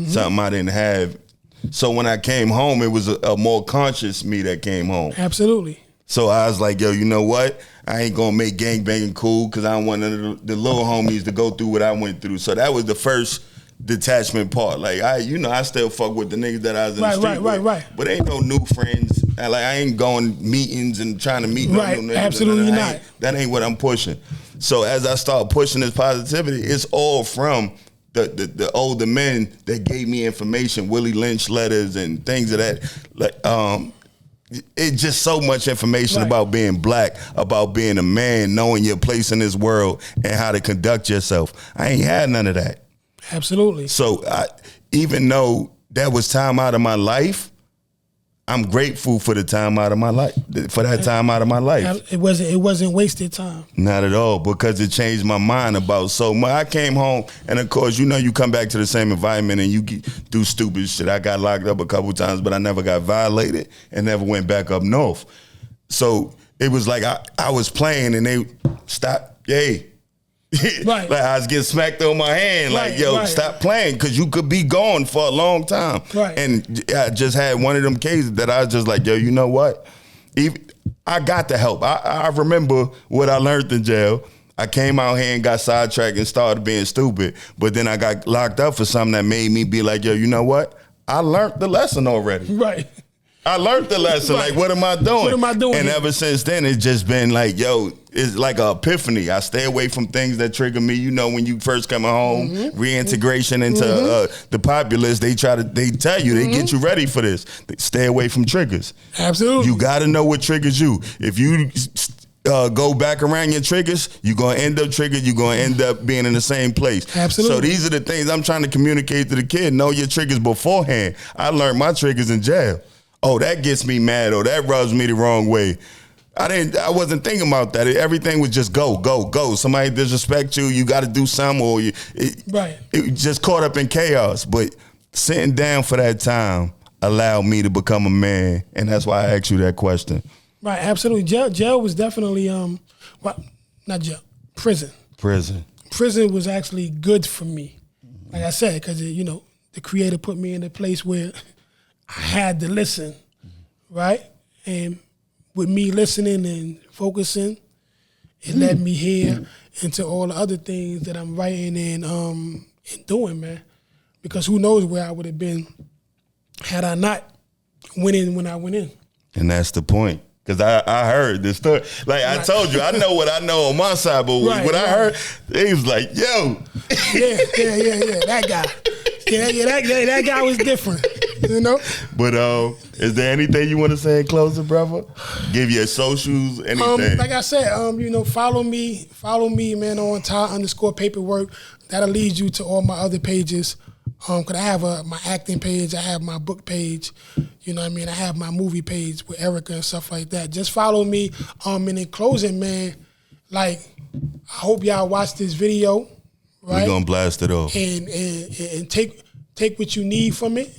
something I didn't have. So when I came home, it was a more conscious me that came home. Absolutely. So I was like, yo, you know what? I ain't gonna make gangbanging cool because I don't want none of the little homies to go through what I went through. So that was the first detachment part. Like I still fuck with the niggas that I was in the street with. Right. But ain't no new friends. I ain't going meetings and trying to meet no new niggas. Absolutely not. That ain't what I'm pushing. So as I start pushing this positivity, it's all from the older men that gave me information, Willie Lynch letters and things of that. It's just so much information about being black, about being a man, knowing your place in this world and how to conduct yourself. I ain't had none of that. Absolutely. So even though that was time out of my life, I'm grateful for the time out of my life, for that time out of my life. It wasn't wasted time. Not at all, because it changed my mind about so much. I came home, and of course, you come back to the same environment and you do stupid shit. I got locked up a couple times, but I never got violated and never went back up north. So it was like I was playing and they stopped, yay. Like I was getting smacked on my hand, stop playing, because you could be gone for a long time. And I just had one of them cases that I was just like, yo, you know what? I got the help. I remember what I learned in jail. I came out here and got sidetracked and started being stupid, but then I got locked up for something that made me be like, yo, you know what? I learned the lesson already. I learned the lesson. Like, what am I doing? What am I doing? And ever since then, it's just been like, yo, it's like an epiphany. I stay away from things that trigger me. When you first come home, reintegration into the populace, they tell you, they get you ready for this. They stay away from triggers. Absolutely. You got to know what triggers you. If you go back around your triggers, you're going to end up triggered. You're going to end up being in the same place. Absolutely. So these are the things I'm trying to communicate to the kid. Know your triggers beforehand. I learned my triggers in jail. Oh, that gets me mad, or that rubs me the wrong way. I wasn't thinking about that. Everything was just go. Somebody disrespect you, you got to do something, or it just caught up in chaos. But sitting down for that time allowed me to become a man, and that's why I asked you that question. Right, absolutely. Jail was definitely not jail. Prison. Prison was actually good for me. Like I said, because, the Creator put me in a place where I had to listen, right? And with me listening and focusing, it led me here into all the other things that I'm writing and doing, man. Because who knows where I would have been had I not went in when I went in. And that's the point. Because I heard this story. Like I told you, I know what I know on my side, but when I heard, he was like, yo. Yeah, that guy. That guy was different, But is there anything you want to say in closing, brother? Give your socials, anything. Like I said, follow me, man, on Ty_Paperwork. That'll lead you to all my other pages. Cause I have my acting page, I have my book page, I have my movie page with Erica and stuff like that. Just follow me. And in closing, man, like I hope y'all watch this video, right? We're gonna blast it off. And take what you need from it.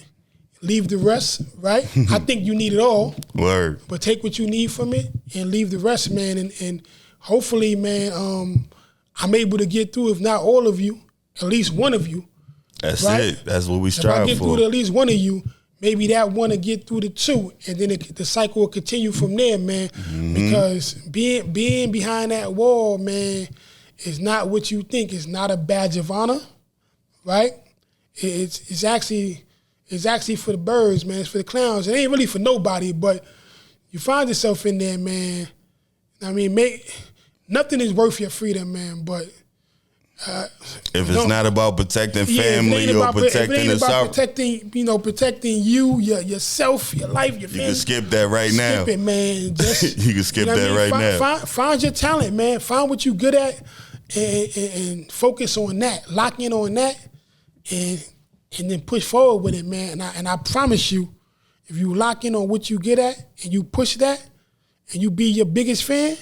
Leave the rest, right? I think you need it all. Word. But take what you need from it and leave the rest, man. And hopefully, man, I'm able to get through, if not all of you, at least one of you. That's right? it. That's what we strive for. If I get through to at least one of you, maybe that one will get through the two, and then the cycle will continue from there, man. Mm-hmm. Because being behind that wall, man, is not what you think. It's not a badge of honor, right? It's actually for the birds, man. It's for the clowns. It ain't really for nobody, but you find yourself in there, man. I mean, nothing is worth your freedom, man, but if it's not about protecting family or protecting the South, protecting you, yourself, your life, your family. You can skip that right now. Skip it, man. Just, you can skip that right now. Find your talent, man. Find what you're good at, and focus on that. Lock in on that, and then push forward with it, man. And I promise you, if you lock in on what you good at and you push that, and you be your biggest fan,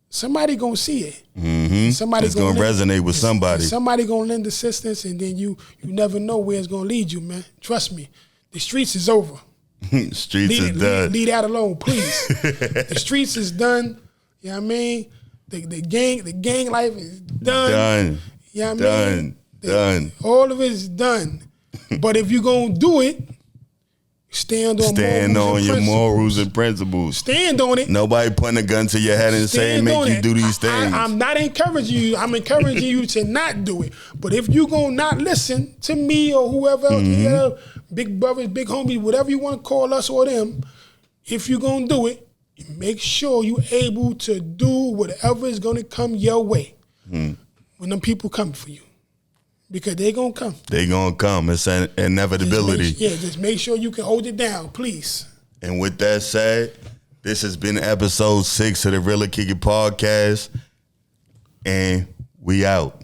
somebody gonna see it. Mm-hmm. Somebody's gonna resonate with somebody. Somebody gonna lend assistance, and then you never know where it's gonna lead you, man. Trust me, the streets is over. Streets is done. Leave that alone, please. The streets is done. You know what I mean? The gang life is done. You know what I mean? Done. All of it is done. But if you gonna do it, stand on your morals and principles. Stand on it. Nobody putting a gun to your head and saying make you do these things. I'm not encouraging you. I'm encouraging you to not do it. But if you gonna not listen to me or whoever else, big brothers, big homies, whatever you want to call us or them, if you gonna do it, make sure you able to do whatever is gonna come your way when them people come for you. Because they gonna come. They gonna come. It's an inevitability. Just make sure you can hold it down, please. And with that said, this has been episode 6 of the Really Kick It podcast. And we out.